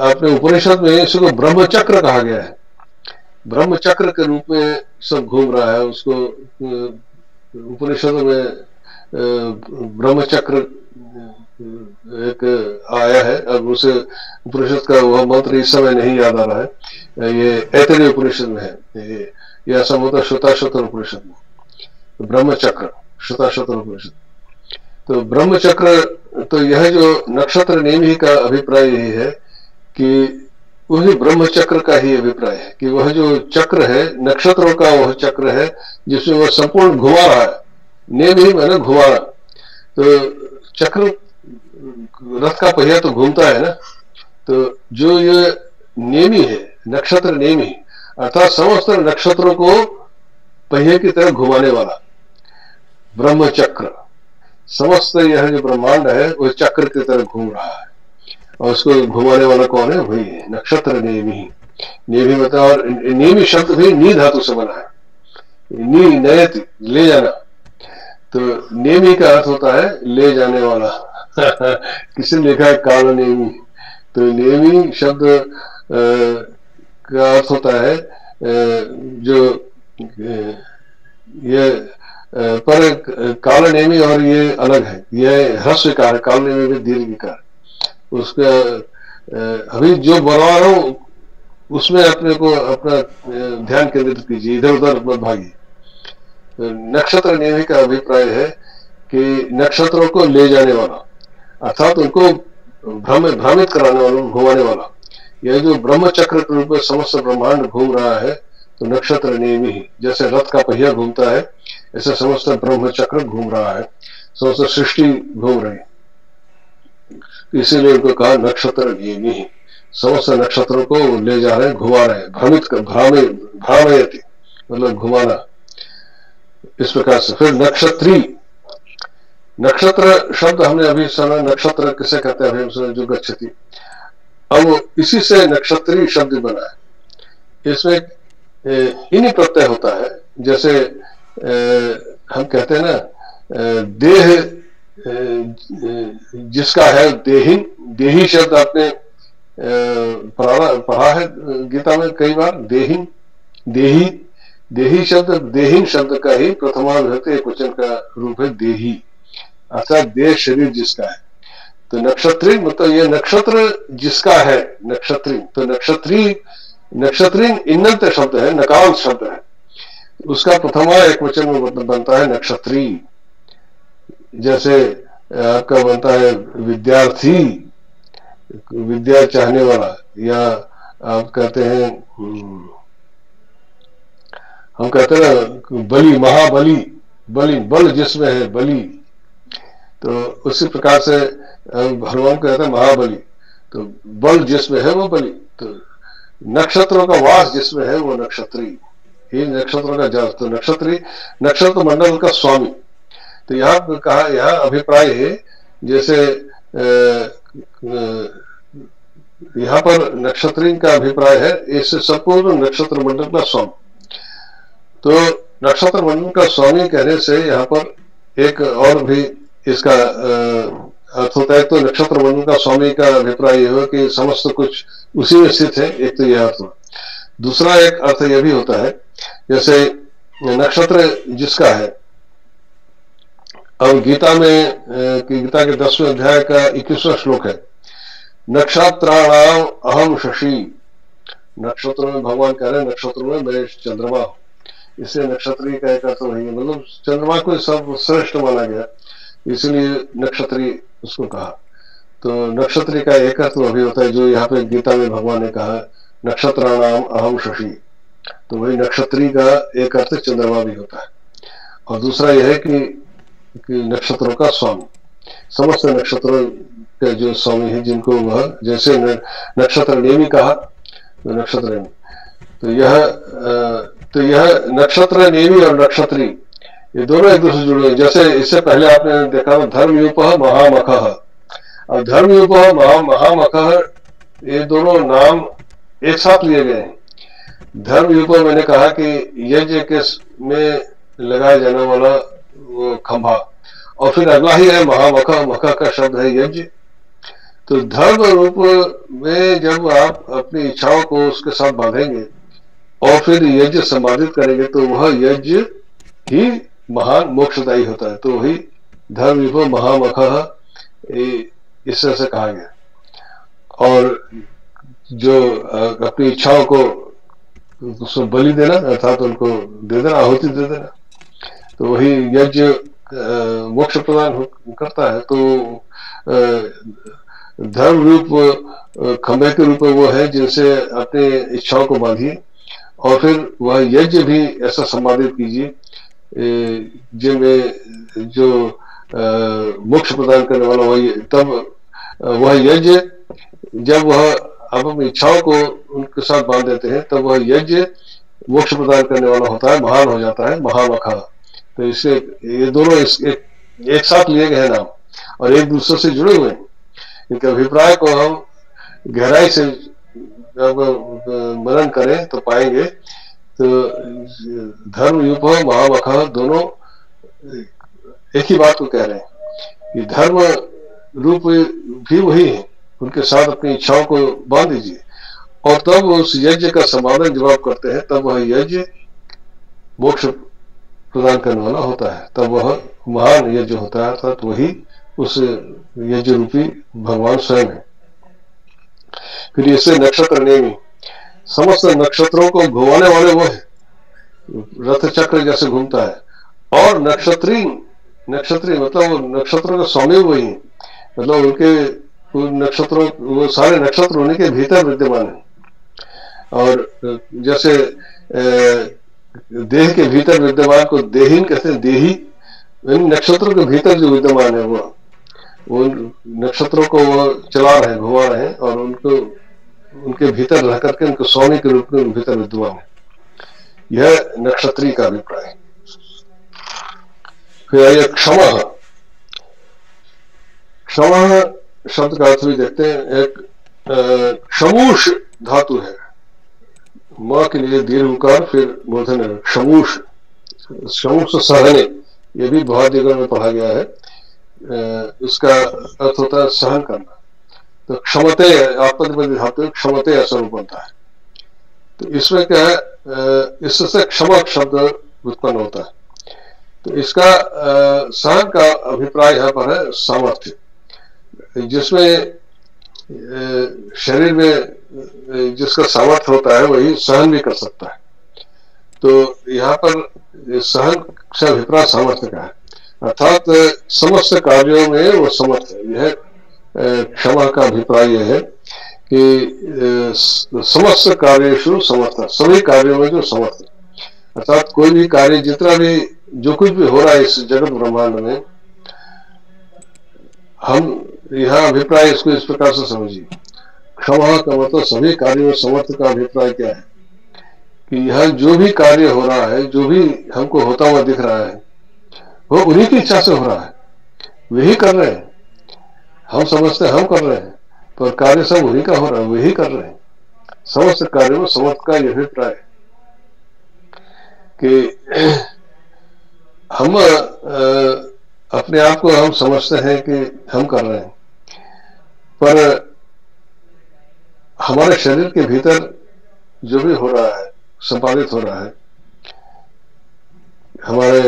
Speaker 1: आपने उपनिषद में इसको ब्रह्मचक्र कहा गया है, ब्रह्मचक्र के रूप में सब घूम रहा है। उसको उपनिषद में ब्रह्मचक्र एक आया है, अब उसे उपनिषद का वह मंत्र इस समय नहीं याद आ रहा है, ये ऐतरेय उपनिषद में है, ये ऐसा होता श्वेताश्वतर उपनिषद में ब्रह्मचक्र, श्वेताश्वतर उपनिषद। तो ब्रह्मचक्र, तो यह जो नक्षत्र नेमि का अभिप्राय यही है कि वही ब्रह्मचक्र का ही अभिप्राय है कि वह जो चक्र है नक्षत्रों का, वह चक्र है जिसमें वह संपूर्ण घुमा रहा है। नेमि मैंने घुमाना, तो चक्र रथ का पहिया तो घूमता है ना, तो जो ये नेमि है नक्षत्र नेमि, अर्थात समस्त नक्षत्रों को पहिए की तरह घुमाने वाला ब्रह्मचक्र, समस्त यह जो ब्रह्मांड है वो चक्र की तरह घूम रहा है, और उसको घुमाने वाला कौन है? वही है नक्षत्र नेमि। नेमि बता, और नेमि शब्द भी नी धातु से बना है, नी नयति ले जाना, तो नेमि का अर्थ होता है ले जाने वाला किसी ने लिखा है काल नेमि, तो नेमि शब्द का अर्थ होता है जो ये पर काल नेमि और ये अलग है, यह ह्रस्व कार है, काल नेमि में दीर्घ कार। उसका अभी जो बना रहा हूं उसमें अपने को अपना ध्यान केंद्रित कीजिए, इधर उधर मत भागिए। नक्षत्र नेमि का अभिप्राय है कि नक्षत्रों को ले जाने वाला, अर्थात उनको भ्रमित कराने वाला, घुमाने वाला। यह जो ब्रह्मचक्र के रूप में समस्त ब्रह्मांड घूम रहा है, तो नक्षत्र नेमि ही, जैसे रथ का पहिया घूमता है ऐसे समस्त ब्रह्मचक्र घूम रहा है, समस्त सृष्टि घूम रही है। इसीलिए उनको कहा नक्षत्र नेमि ही, समस्त नक्षत्रों को ले जा रहे हैं, घुमा रहे हैं, भ्रामयति मतलब घुमाना, इस प्रकार से। फिर नक्षत्री, नक्षत्र शब्द हमने अभी सुना, नक्षत्र किसे कहते हैं अभी हम सुना, जो गच्छति। अब इसी से नक्षत्री शब्द बना है। इसमें इन्हीं प्रत्यय होता है, जैसे हम कहते हैं ना देह जिसका है, देहिन, देही शब्द आपने पढ़ा है गीता में कई बार। देहिन, देही, देही शब्द, देहिन शब्द का ही प्रथमा विभक्ति एक वचन का रूप है देही, अर्थात देह शरीर जिसका है। तो नक्षत्री मतलब ये नक्षत्र जिसका है, नक्षत्री। तो नक्षत्रीन इन्नत शब्द है, नकांत शब्द है, उसका प्रथमा एक वचन में बनता है नक्षत्री। जैसे आपका बनता है विद्यार्थी, विद्या चाहने वाला, या आप कहते हैं, हम कहते हैं ना बलि, महाबली, बलि, बल जिसमें है बलि। तो उसी प्रकार से भगवान को कहते हैं महाबली, तो बल जिसमें है वो बलि। तो नक्षत्रों का वास जिसमें है वो नक्षत्री, ये नक्षत्रों का जास। तो नक्षत्री नक्षत्र मंडल का स्वामी। तो यहाँ कहा, यहाँ अभिप्राय है, जैसे यहाँ पर नक्षत्री का अभिप्राय है इस संपूर्ण नक्षत्र मंडल का स्वामी। तो नक्षत्र मंडल का स्वामी कहने से यहाँ पर एक और भी इसका अर्थ होता है। तो नक्षत्र मंडल का स्वामी का अभिप्राय यह है कि समस्त कुछ उसी में स्थित है, एक तो यह अर्थ। दूसरा एक अर्थ यह भी होता है, जैसे नक्षत्र जिसका है। अब गीता में गीता के 10वें अध्याय का 21वां श्लोक है, नक्षत्राणाम अहम शशि। नक्षत्रों में भगवान कह रहे हैं, नक्षत्रों में मैं चंद्रमा हूं। इससे नक्षत्री का एक अर्थ वही है, मतलब चंद्रमा को सर्वश्रेष्ठ माना गया, इसलिए नक्षत्री उसको कहा। तो नक्षत्री का एक अर्थ अभी होता है जो यहाँ पे गीता में भगवान ने कहा, नक्षत्राणाम अहम शशि। तो वही नक्षत्री का एक अर्थ चंद्रमा भी होता है। और दूसरा यह है कि नक्षत्रों का स्वामी, समस्त नक्षत्रों के जो स्वामी है, जिनको वह, जैसे नक्षत्र नेमी कहा, तो नक्षत्र नेमी। तो यह नक्षत्र नेमी और नक्षत्री ये दोनों एक दूसरे से जुड़े। जैसे इससे पहले आपने देखा धर्मयूपः महामखः, और धर्मयूपः महामखः ये दोनों नाम एक साथ लिए गए हैं। धर्मयूपः मैंने कहा कि यज्ञ के में लगाया जाने वाला वो खंभा, और फिर अगला ही है महामखः, मखः का शब्द है यज्ञ। तो धर्म रूप में जब आप अपनी इच्छाओं को उसके साथ बांधेंगे और फिर यज्ञ संपादित करेंगे, तो वह यज्ञ ही महान मोक्षदायी होता है। तो वही धर्म रूप महामखः इस तरह से कहा गया। और जो अपनी इच्छाओं को उसको बलि देना, अर्थात उनको दे देना, आहुति दे देना, तो वही यज्ञ मोक्ष प्रदान करता है। तो धर्म रूप खंभे के रूप में वो है जिनसे अपने इच्छाओं को बांधिए, और फिर वह यज्ञ भी ऐसा संपादित कीजिए जिनमें जो मोक्ष प्रदान करने वाला वही। तब वह यज्ञ, जब वह आप अपनी इच्छाओं को उनके साथ बांध देते हैं, तब वह यज्ञ मोक्ष प्रदान करने वाला होता है, महान हो जाता है, महामखः। तो इससे ये दोनों एक साथ लिए गए नाम और एक दूसरे से जुड़े हुए हैं। इनके अभिप्राय को हम गहराई से जब मनन करें तो पाएंगे। तो धर्मयूपः महामखः दोनों एक ही बात को कह रहे हैं कि धर्म रूप भी वही है, उनके साथ अपनी इच्छाओं को बांध दीजिए, और तब उस यज्ञ का समाधान जब आप करते हैं, तब वह यज्ञ मोक्ष प्रदान करने वाला होता है, तब वह महान यज्ञ होता है, अर्थात वही उस यज्ञ रूपी भगवान स्वयं है। फिर इससे नक्षत्र नेमी, समस्त नक्षत्रों को घुमाने वाले वो है, रथ चक्र जैसे घूमता है। और नक्षत्री मतलब नक्षत्रों का स्वामी वही है, मतलब उनके नक्षत्रों, वो सारे नक्षत्र उन्हीं के भीतर विद्यमान है। और जैसे देह के भीतर विद्यमान को देहीन कहते हैं, देही इन नक्षत्रों के भीतर जो विद्यमान है वो नक्षत्रों को वो चला रहे हैं, घुमा रहे हैं, और उनको उनके भीतर रह करके उनको स्वामी के रूप में भीतर विद्यमान है। यह नक्षत्री का अभिप्राय है। फिर आइए क्षमा। क्षमा शब्द का अर्थ भी देखते हैं, एक क्षमूष धातु है, मां के लिए दीर्घ उकार फिर मूर्धन्य है, क्षमूष। क्षमूष सहने, ये भी बहुदिगण में पढ़ा गया है, इसका अर्थ होता है सहन करना। तो क्षमते आपत्तिपद धातु क्षमते ऐसा रूप बनता है। तो इसमें क्या है, इससे क्षमा शब्द उत्पन्न होता है। तो इसका सहन का अभिप्राय यहाँ पर है सामर्थ्य, जिसमें शरीर में जिसका सामर्थ्य होता है वही सहन भी कर सकता है। तो यहाँ पर सहन से अभिप्राय सामर्थ्य का है, अर्थात समस्त कार्यों में वो समर्थ है। यह क्षमा का अभिप्राय यह है कि समस्त कार्येषु समर्थ, सभी कार्यों में जो समर्थ है, अर्थात कोई भी कार्य, जितना भी जो कुछ भी हो रहा है इस जगत ब्रह्मांड में, हम यह अभिप्राय इसको इस प्रकार से समझिए। क्षमा का मतलब सभी कार्यों में समर्थ का अभिप्राय क्या है कि यह जो भी कार्य हो रहा है, जो भी हमको होता हुआ दिख रहा है, वो उन्हीं की इच्छा से हो रहा है, वही कर रहे हैं। हम समझते हम कर रहे हैं, पर कार्य सब उन्हीं का हो रहा है, वही कर रहे हैं। समस्त कार्यों में समर्थ का यह अभिप्राय है कि हम अपने आप को हम समझते हैं कि हम कर रहे हैं, पर हमारे शरीर के भीतर जो भी हो रहा है, संपादित हो रहा है, हमारा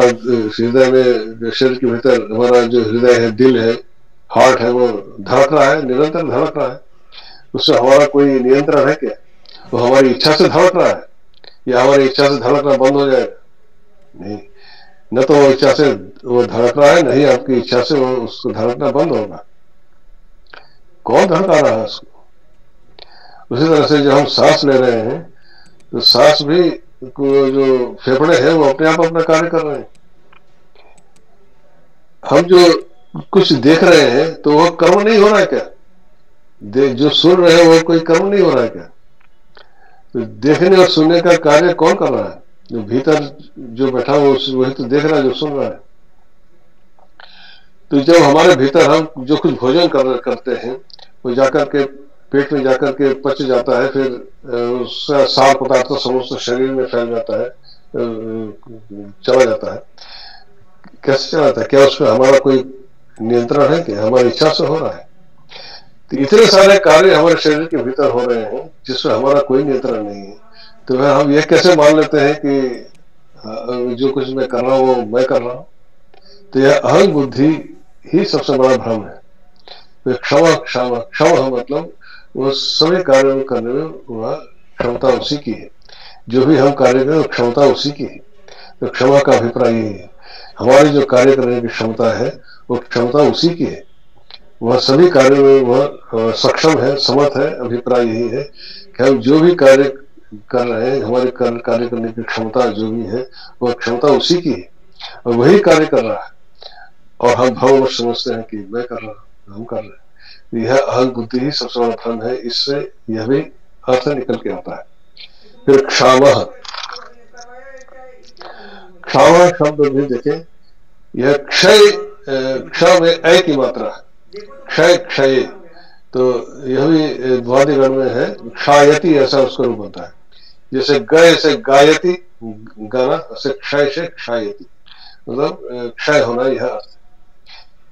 Speaker 1: हृदय में, शरीर के भीतर हमारा जो हृदय है, दिल है, हार्ट है, वो धड़क रहा है, निरंतर धड़क रहा है। उससे हमारा कोई नियंत्रण है क्या? वो हमारी इच्छा से धड़क रहा है या हमारी इच्छा से धड़कना बंद हो जाएगा? नहीं, न तो वो इच्छा से वो धड़क रहा है, नहीं आपकी इच्छा से वो उसको धड़कना बंद होगा। कौन धड़का रहा है उसको? उसी तरह से जो हम सांस ले रहे हैं, तो सांस भी जो फेफड़े हैं वो अपने आप अपना कार्य कर रहे हैं। हम जो कुछ देख रहे हैं तो वह कर्म नहीं हो रहा है क्या? जो सुन रहे हैं वो कोई कर्म नहीं हो रहा है क्या? तो देखने और सुनने का कार्य कौन कर रहा है? जो भीतर जो बैठा हो वही तो देख रहा है, जो सुन रहा है। तो जब हमारे भीतर हम जो कुछ भोजन करते हैं, वो जाकर के पेट में जाकर के पच जाता है, फिर उसका सार पदार्थ समस्त शरीर में फैल जाता है, चला जाता है। कैसे चला जाता है? क्या उसमें हमारा कोई नियंत्रण है कि हमारी इच्छा से हो रहा है? तो इतने सारे कार्य हमारे शरीर के भीतर हो रहे हैं जिसमें हमारा कोई नियंत्रण नहीं है। तो हम ये कैसे मान लेते हैं कि जो कुछ मैं कर रहा हूँ वो मैं कर रहा हूँ? तो यह अहं बुद्धि ही सबसे बड़ा भ्रम है। तो क्षमा क्षमा क्षमा मतलब वो सभी कार्यों में करने में वह क्षमता उसी की है। जो भी हम कार्य करें क्षमता उसी की है। तो क्षमा का अभिप्राय यही है, हमारी जो कार्य करने की क्षमता है वो क्षमता उसी की है, वह सभी कार्यों में वह सक्षम है, समर्थ है। अभिप्राय यही है कि हम जो भी कार्य कर रहे हैं, हमारे कार्य करने की क्षमता जो भी है वह क्षमता उसी की है और वही कार्य कर रहा है, और हम भ्रमवश समझते हैं कि मैं कर रहा हूं, हम कर रहे हैं। यह अहं बुद्धि ही सबसे बड़ा भ्रम है। इससे यह भी अर्थ निकल के आता है। फिर क्षामः, क्षामः शब्द भी देखें, यह क्षय, क्ष में ऐ की मात्रा है, क्षय क्षय, तो यह भी द्वादिगण में है। क्षायति ऐसा उसका रूप होता है, जैसे गय से गायति गाना, से क्षय से क्षायति, मतलब क्षय होना, यह अर्थ।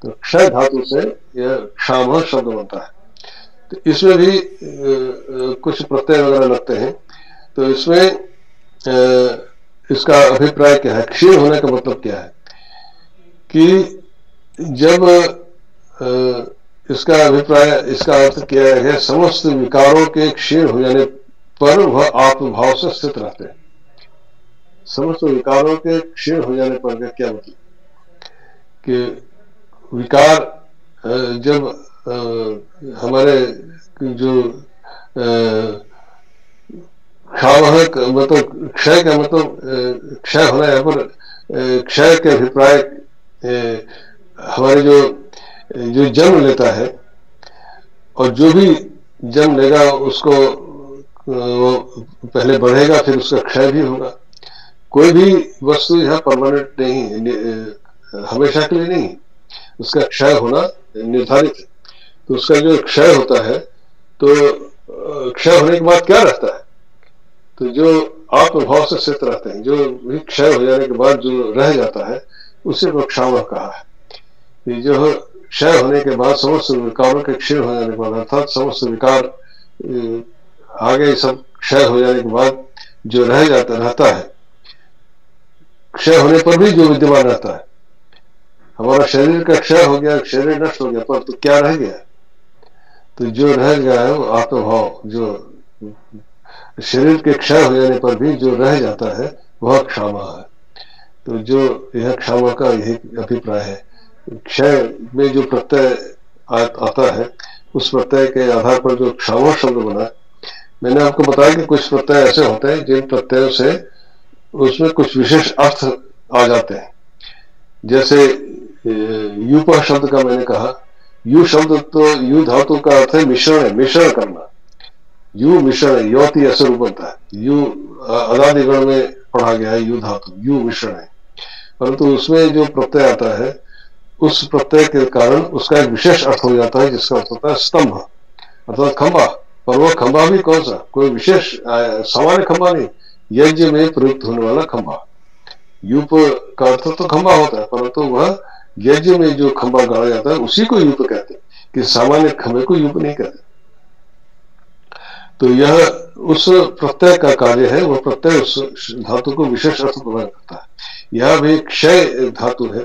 Speaker 1: तो क्षय धातु से यह क्षामः शब्द बनता है। तो इसमें भी कुछ प्रत्यय वगैरह लगते हैं। तो इसमें इसका अभिप्राय क्या है? क्षीण होने का मतलब क्या है कि जब इसका अभिप्राय, इसका अर्थ किया है समस्त विकारों के क्षीण हो जाने पर वह आत्मभाव से स्थित रहते हैं। समस्त विकारों के क्षीण हो जाने पर क्या मतलब कि विकार जब हमारे जो क्षामः मतलब क्षय का मतलब क्षय होना, यहाँ पर क्षय के अभिप्राय हमारे जो जन्म लेता है और जो भी जन्म लेगा उसको वो पहले बढ़ेगा, फिर उसका क्षय भी होगा। कोई भी वस्तु यहाँ परमानेंट नहीं है, हमेशा के लिए नहीं। उसका क्षय होना निर्धारित है। तो उसका जो क्षय होता है, तो क्षय होने के बाद क्या रहता है? तो जो आत्मभाव से स्थित रहते हैं, जो भी क्षय हो जाने के बाद जो रह जाता है, उसे को क्षामः कहा है। ये जो क्षय होने के बाद, समस्त विकारों के क्षीण हो जाने के बाद, अर्थात समस्त विकार आगे सब क्षय हो जाने के बाद जो रह जाता रहता है, क्षय होने पर भी जो विद्यमान रहता है, हमारा शरीर का क्षय हो गया, शरीर नष्ट हो गया, पर तो क्या रह गया? तो जो रह गया है वो आत्मभाव, जो शरीर के क्षय हो जाने पर भी जो रह जाता है वह क्षामा है। तो जो यह क्षामा का यही अभिप्राय है। क्षय में जो प्रत्यय आता है, उस प्रत्यय के आधार पर जो क्षामा शब्द बना, मैंने आपको बताया कि कुछ प्रत्यय ऐसे होते हैं जिन प्रत्ययों से उसमें कुछ विशेष अर्थ आ जाते हैं। जैसे युपा शब्द का मैंने कहा, यु शब्द, तो यु धातु का अर्थ है मिश्रण, है मिश्रण करना। यु मिश्रण, योति ऐसा रूप बनता है। यु अदादिगण में पढ़ा गया है, यु धातु, यु मिश्रण है। परंतु उसमें जो प्रत्यय आता है, उस प्रत्यय के कारण उसका एक विशेष अर्थ हो जाता है, जिसका अर्थ होता है स्तंभ, अर्थात खंबा। पर वह खंबा भी कौन सा? कोई विशेष सामान्य खंबा नहीं, यज्ञ में प्रयुक्त होने वाला खंबा। यूप का अर्थ तो खंबा होता है, परंतु वह यज्ञ में जो खंबा गाड़ा जाता है उसी को यूप कहते हैं, कि सामान्य खंबे को यूप नहीं कहते। तो यह उस प्रत्यय का कार्य है, वह प्रत्यय उस धातु को विशेष अर्थ प्रदान करता है। यह भी क्षय धातु है,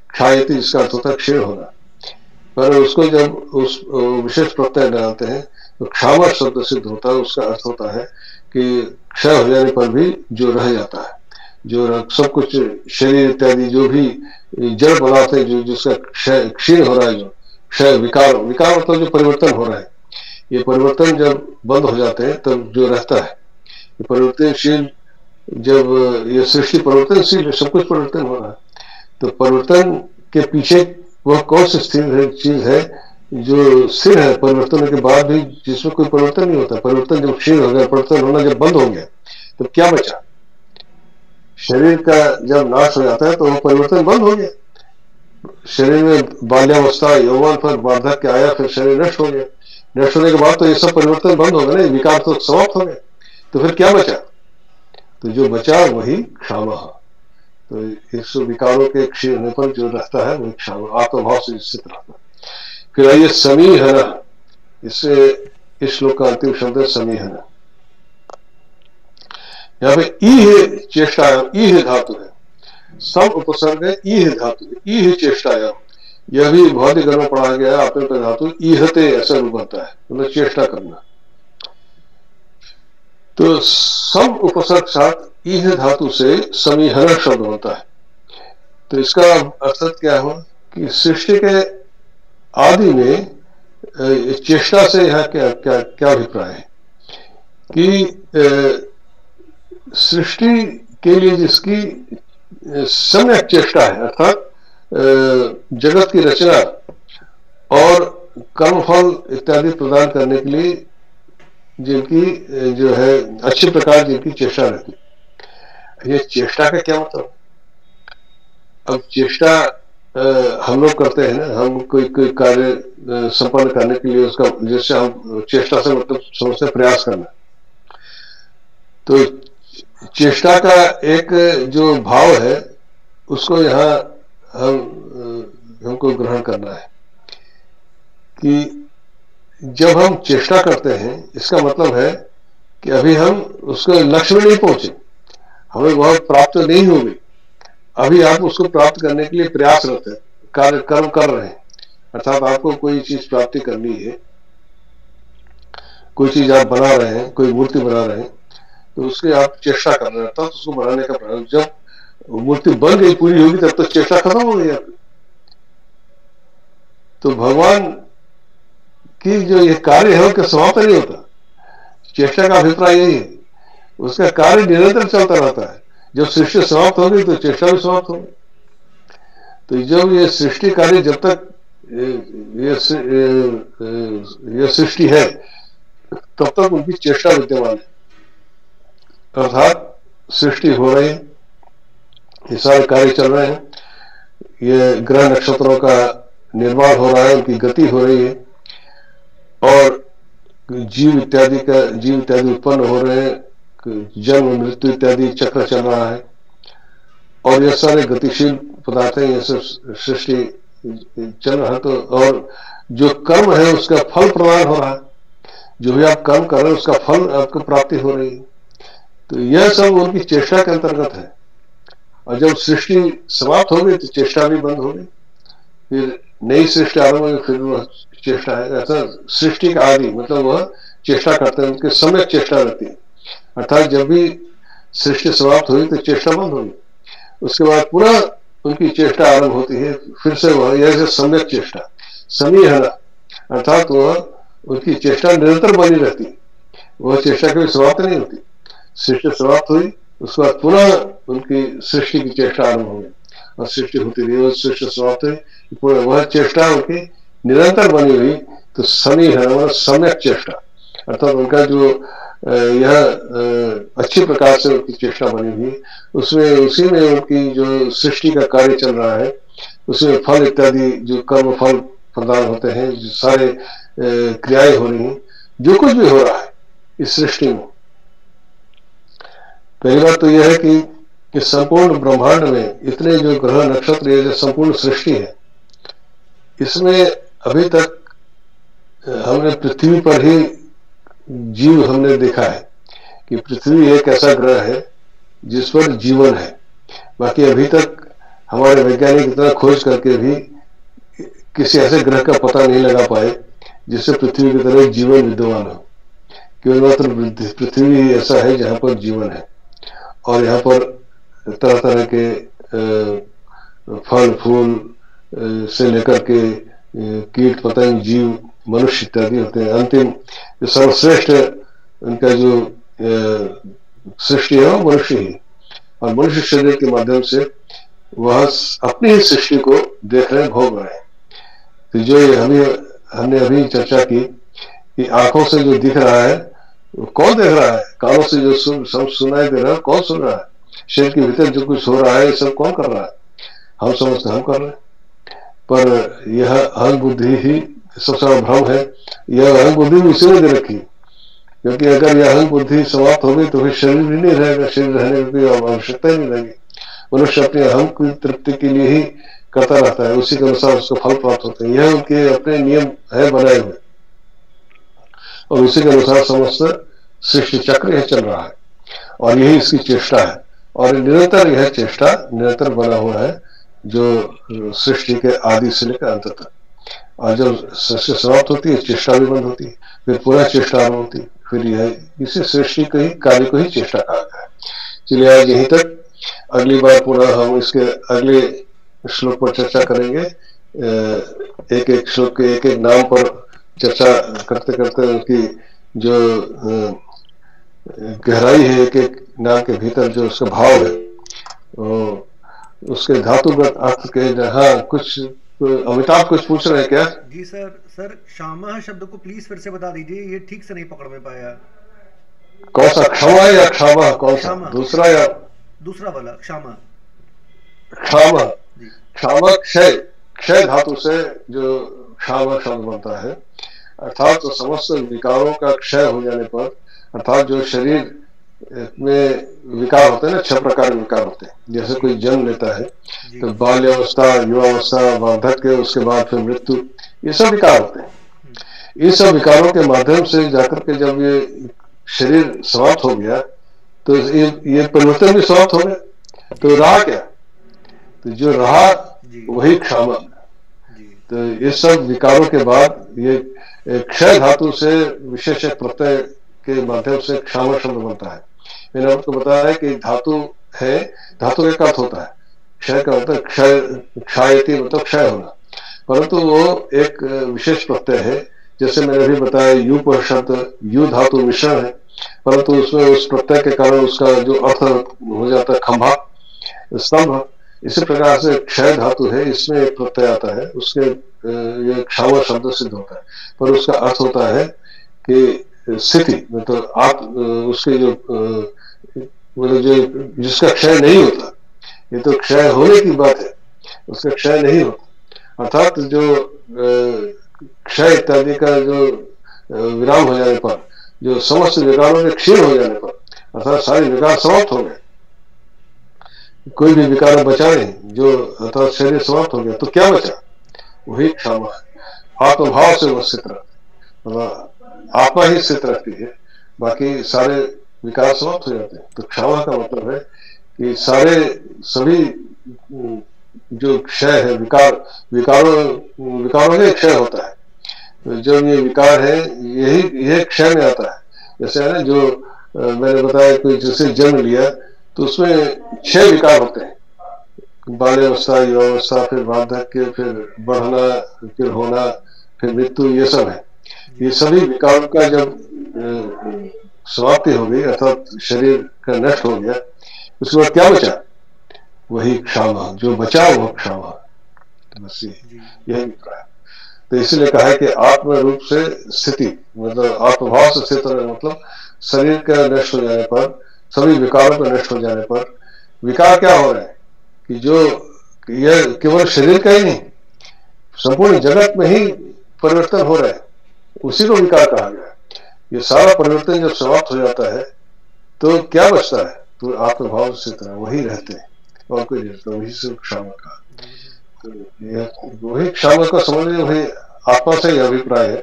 Speaker 1: क्षायति, जिसका अर्थ होता है क्षीण होना। पर उसको जब उस विशेष प्रत्यय लगाते हैं तो क्षामा शब्द सिद्ध होता है। उसका अर्थ होता है कि क्षय हो जाने पर भी जो रह जाता है, जो सब कुछ शरीर इत्यादि जो भी जड़ पदार्थ है, जो जिसका क्षय क्षीण हो रहा है, जो क्षय विकार, विकार मतलब जो परिवर्तन हो रहा है, ये परिवर्तन जब बंद हो जाते हैं तब जो रहता है, ये परिवर्तनशील, जब ये सृष्टि परिवर्तनशील, सब कुछ परिवर्तन हो रहा है, तो परिवर्तन के पीछे वह कौन सी स्थिर चीज है जो स्थिर है परिवर्तन के बाद भी, जिसमें कोई परिवर्तन नहीं होता। परिवर्तन जब क्षीण हो गया, परिवर्तन होना जब बंद हो गया, तो क्या बचा? शरीर का जब नाश हो जाता है तो वह परिवर्तन बंद हो गया। शरीर में बाल्यावस्था, यौवन पर वार्धक्य आया, फिर शरीर नष्ट हो गया। नष्ट होने के बाद तो ये सब परिवर्तन बंद हो गए, विकार तो समाप्त हो गए, तो फिर क्या बचा? तो जो बचा वही क्षामा। तो इस विकारों के क्षीण होने पर जो रहता है वही क्षामा, आत्मभाव से स्थित रहता है। फिर आइए समीहन, इससे इस श्लोक का अंतिम शब्द है समीहन। यहाँ पे ईह चेष्टायाम, ईह धातु है, सम उपसर्ग है, ईह धातु है, ईह चेष्टायाम। यह भी भौतिक गण में पढ़ा गया है, आपने धातु ईहते ऐसा रूप बनता है, मतलब चेष्टा करना। तो सम उपसर्ग साथ ईह धातु से समीहन शब्द होता है। तो इसका अर्थ क्या हुआ कि सृष्टि के आदि में चेष्टा से यहाँ क्या क्या क्या अभिप्राय है कि सृष्टि के लिए जिसकी सम्यक चेष्टा है, अर्थात जगत की रचना और कर्मफल इत्यादि प्रदान करने के लिए जिनकी जो है अच्छे प्रकार जिनकी चेष्टा रहती है। ये चेष्टा का क्या मतलब? अब चेष्टा हम लोग करते हैं ना, हम कोई कार्य संपन्न करने के लिए उसका, जैसे हम चेष्टा से मतलब समझते प्रयास करना। तो चेष्टा का एक जो भाव है उसको यहाँ हमको ग्रहण करना है कि जब हम चेष्टा करते हैं, इसका मतलब है कि अभी हम उसको लक्ष्य में नहीं पहुंचे, हमें वह प्राप्त नहीं होगी, अभी आप उसको प्राप्त करने के लिए प्रयासरत है, कार्य कर्म कर रहे हैं। अर्थात आपको कोई चीज प्राप्ति करनी है, कोई चीज आप बना रहे हैं, कोई मूर्ति बना रहे हैं, तो उसके आप चेष्टा कर रहे हैं, तो उसको बनाने का प्रयास, जब मूर्ति बन गई पूरी होगी तब तो चेष्टा खत्म हो गई आपकी। तो भगवान की जो ये कार्य है उसका समाप्त नहीं होता। चेष्टा का अभिप्राय यही है, उसका कार्य निरंतर चलता रहता है। जब सृष्टि समाप्त हो गई तो चेष्टा भी समाप्त हो गई। तो जब ये सृष्टि कार्य, जब तक ये सृष्टि है तब तक उनकी चेष्टा विद्यमान है, अर्थात सृष्टि हो रही है, ये सारे कार्य चल रहे हैं, ये ग्रह नक्षत्रों का निर्माण हो रहा है, उनकी गति हो रही है, और जीव इत्यादि उत्पन्न हो रहे हैं, जन्म मृत्यु इत्यादि चक्र चल रहा है, और यह सारे गतिशील पदार्थ है, ये सब सृष्टि चल रहा है। तो और जो कर्म है उसका फल प्रदान हो रहा है, जो भी आप कर्म कर रहे हैं उसका फल आपको प्राप्ति हो रही है। तो यह सब उनकी चेष्टा के अंतर्गत है। और जब सृष्टि समाप्त हो गई तो चेष्टा भी बंद हो गई, फिर नई सृष्टि आरंभ होगी, फिर वह चेष्टा है। ऐसा सृष्टि का आदि मतलब वह चेष्टा करते हैं, उनके समय चेष्टा रहती है। अर्थात जब भी सृष्टि समाप्त हुई तो चेष्टा बंद होगी, उसके बाद पुनः उनकी चेष्टा आरंभ होती है, फिर से वह यह सम्यक चेष्टा समीहना, अर्थात वह उनकी चेष्टा निरंतर बनी रहती है, वह चेष्टा कभी समाप्त नहीं होती। सृष्टि समाप्त हुई, उसके बाद पुनः उनकी सृष्टि की चेष्टा आरंभ हो गई और सृष्टि होती रही, और सृष्टि समाप्त हुई, वह चेष्टा उनकी निरंतर बनी हुई। तो समीहना सम्यक चेष्टा, अर्थात उनका जो यह अच्छी प्रकार से उनकी चेष्टा बनी हुई, उसमें उसी में उनकी जो सृष्टि का कार्य चल रहा है, उसमें फल इत्यादि जो कर्म फल प्रदान होते हैं, जो सारे क्रियाएं हो रही हैं, जो कुछ भी हो रहा है इस सृष्टि में। पहली बात तो यह है कि संपूर्ण ब्रह्मांड में इतने जो ग्रह नक्षत्र, ये जो संपूर्ण सृष्टि है, इसमें अभी तक हमने पृथ्वी पर ही जीव हमने देखा है कि पृथ्वी एक ऐसा ग्रह है जिस पर जीवन है। बाकी अभी तक हमारे वैज्ञानिक इतना खोज करके भी किसी ऐसे ग्रह का पता नहीं लगा पाए जिससे पृथ्वी की तरह जीवन विद्यमान हो, केवल मात्र पृथ्वी ही ऐसा है जहां पर जीवन है। और यहाँ पर तरह तरह के फल फूल से लेकर के कीट पतंग जीव मनुष्य इत्यादि होते हैं। अंतिम सर्वश्रेष्ठ उनका जो सृष्टि है वो मनुष्य ही, और मनुष्य शरीर के माध्यम से वह अपनी ही सृष्टि को देख रहे, भोग रहे हैं। तो जो हमने अभी चर्चा की कि आंखों से जो दिख रहा है वो कौन देख रहा है, कानों से जो सब सुनाई दे रहा है कौन सुन रहा है, शरीर के भीतर जो कुछ हो रहा है सब कौन कर रहा है, हम समझते हम कर रहे हैं। पर यह अहं बुद्धि ही सबसे बड़ा भ्रम है। यह अहं बुद्धि भी उसी ने दे रखी, क्योंकि अगर यह अहं बुद्धि समाप्त हो गई तो फिर शरीर भी नहीं रहेगा, शरीर रहने की कोई आवश्यकता ही नहीं रहेगी। मनुष्य अपने अहम की तृप्ति के लिए ही करता रहता है, उसी के अनुसार उसको फल प्राप्त होते हैं। यह उनके अपने नियम है बनाए हुए, और उसी के अनुसार समस्त सृष्टि चक्र यह चल रहा है, और यही इसकी चेष्टा है। और निरंतर यह चेष्टा निरंतर बना हुआ है, जो सृष्टि के आदि से लेकर अंत तक। और जब सृष्टि समाप्त होती है चेष्टा भी बंद होती है, फिर पुनः चेष्टा आरंभ होती है, फिर यह इसी सृष्टि के ही कार्य को ही चेष्टा कहा गया है। चलिए आज यहीं तक, अगली बार पुनः हम इसके अगले श्लोक पर चर्चा करेंगे। एक एक श्लोक के एक एक नाम पर चर्चा करते करते उनकी जो गहराई है, एक एक नाम के भीतर जो उसका भाव है, उसके धातुगत अर्थ के। हाँ, कुछ अमिताभ कुछ पूछ रहे हैं क्या?
Speaker 2: जी सर। सर क्षमा शब्द को प्लीज फिर से बता दीजिए, ये ठीक से नहीं पकड़ में पाया।
Speaker 1: कौन सा, क्षमा या क्षमा? कौन सा, दूसरा या
Speaker 2: दूसरा वाला क्षमा?
Speaker 1: क्षमा, क्षमा क्षय, क्षय धातु से जो क्षमा शब्द बनता है, अर्थात तो समस्त विकारों का क्षय हो जाने पर, अर्थात जो शरीर में विकार होते हैं ना, 6 प्रकार के विकार होते हैं। जैसे कोई जन्म लेता है तो बाल्यावस्था, युवावस्था, वार्धक्य, उसके बाद फिर मृत्यु, ये सब विकार होते हैं। इन सब विकारों के माध्यम से जाकर के जब ये शरीर समाप्त हो गया तो ये परिवर्तन भी समाप्त हो गया, तो रहा क्या? तो जो रहा वही क्षमा। तो ये सब विकारों के बाद ये क्षय धातु से विशेष प्रत्यय के माध्यम से क्षमा शब्द बनता है। मैंने आपको बताया है कि धातु है, धातु का अर्थ होता है क्षय का, मतलब क्षय, क्षयति मतलब क्षय होना, परंतु वो एक विशेष प्रत्यय है। जैसे मैंने अभी बताया यूप शब्द यू धातु मिश्रण है, परंतु उसमें उस प्रत्यय के कारण उसका जो अर्थ हो जाता है खंभा, स्तंभ। इसी प्रकार से क्षय धातु है, इसमें एक प्रत्यय आता है, उसके ये क्षमा शब्द सिद्ध होता है, पर उसका अर्थ होता है कि स्थिति, मतलब आप उसके जो मतलब जो जिसका क्षय नहीं होता, ये तो क्षय होने की बात है, उसका क्षय नहीं होता, अर्थात जो क्षय इत्यादि का जो विराम हो जाने पर, जो समस्त विकारों के क्षीण हो जाने पर, अर्थात सारे विकार समाप्त हो गए, कोई भी विकार बचा नहीं, जो अर्थात शरीर समाप्त हो गया, तो क्या बचा? वही क्षमा है। आत्मभाव से वह स्थित रहता है, मतलब आत्मा ही स्थित रहती है, बाकी सारे विकार समाप्त हो जाते हैं। तो क्षमा का मतलब है कि सारे सभी जो क्षय है, विकारों में क्षय होता है। तो जब ये विकार है, यह क्षय में आता है। जैसे है ना, जो मैंने बताया कि जैसे जन्म लिया तो उसमें 6 विकार होते हैं, बाल्यावस्था, युवावस्था, फिर वार्धक्य, फिर बढ़ना, फिर होना, फिर मृत्यु, ये सब है। ये सभी विकारों का जब समाप्ति हो गई, अर्थात शरीर का नष्ट हो गया, उसके बाद क्या बचा? वही क्षमा, जो बचा वह क्षमा। बस यही है। तो इसलिए कहा है कि आत्म रूप से स्थिति, मतलब आत्मभाव से स्थित होने, मतलब शरीर का नष्ट हो जाने पर, सभी विकारों का नष्ट हो जाने पर, विकार क्या हो रहा है कि जो यह केवल शरीर का ही नहीं, संपूर्ण जगत में ही परिवर्तन हो रहा है, उसी को विकार कहा गया है। ये सारा परिवर्तन जब समाप्त हो जाता है तो क्या बचता है? तो आत्मभाव से तरह वही रहते हैं, और कोई नहीं रहता। वही से क्षमा का, तो वही क्षमा का समझ में, वही आत्मा से ही अभिप्राय है।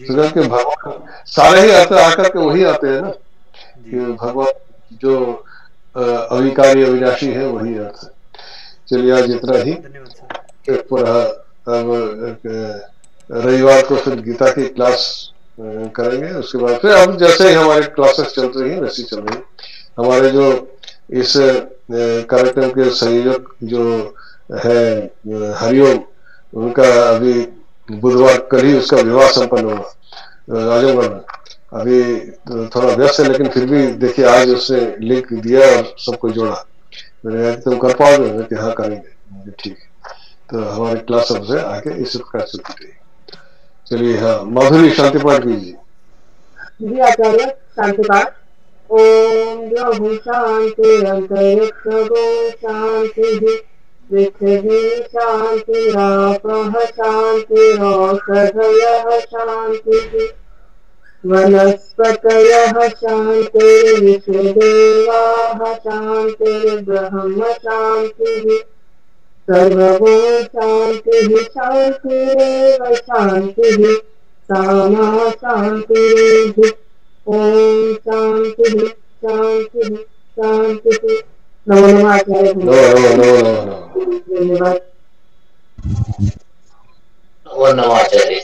Speaker 1: तो कि भगवान सारे ही आकर के वही आते हैं ना, कि भगवान जो अविकारी अविनाशी है, वही अर्थ है। चलिए आज इतना ही। रविवार को फिर गीता की क्लास करेंगे। उसके बाद फिर अब जैसे ही हमारे क्लासेस चल रही है वैसी चल रही है। हमारे जो इस कार्यक्रम के संयोजक जो है हरिओम, उनका अभी बुधवार कल ही उसका विवाह संपन्न हुआ आजमगढ़ में। अभी थोड़ा व्यस्त है, लेकिन फिर भी देखिए आज उसने लिंक दिया और सबको जोड़ा। मैंने कहा तुम कर पाओगे? कि हाँ करेंगे। ठीक है, तो हमारी क्लास सबसे आगे इस प्रकार चलती रही। चलिए, हाँ माधुरी शांति पाठ कीजिए।
Speaker 3: जी आचार्य, शांति पाठ। ओम द्यौः शान्तिरन्तरिक्षगो शान्तिः, पृथिवी शान्तिरापः शान्तिरौषधयः शान्तिः, वनस्पतयः शान्तिर्विश्वदेवाः शान्तिर्ब्रह्म शान्तिः, सर्वगो शान्तिः शान्तिरेव शान्तिः, सामा शान्तिरेधि। ओम शान्तिः शान्तिः शान्तिः। नमो नमः आचार्य।
Speaker 1: धन्यवाद।
Speaker 4: नमो नमः आचार्य।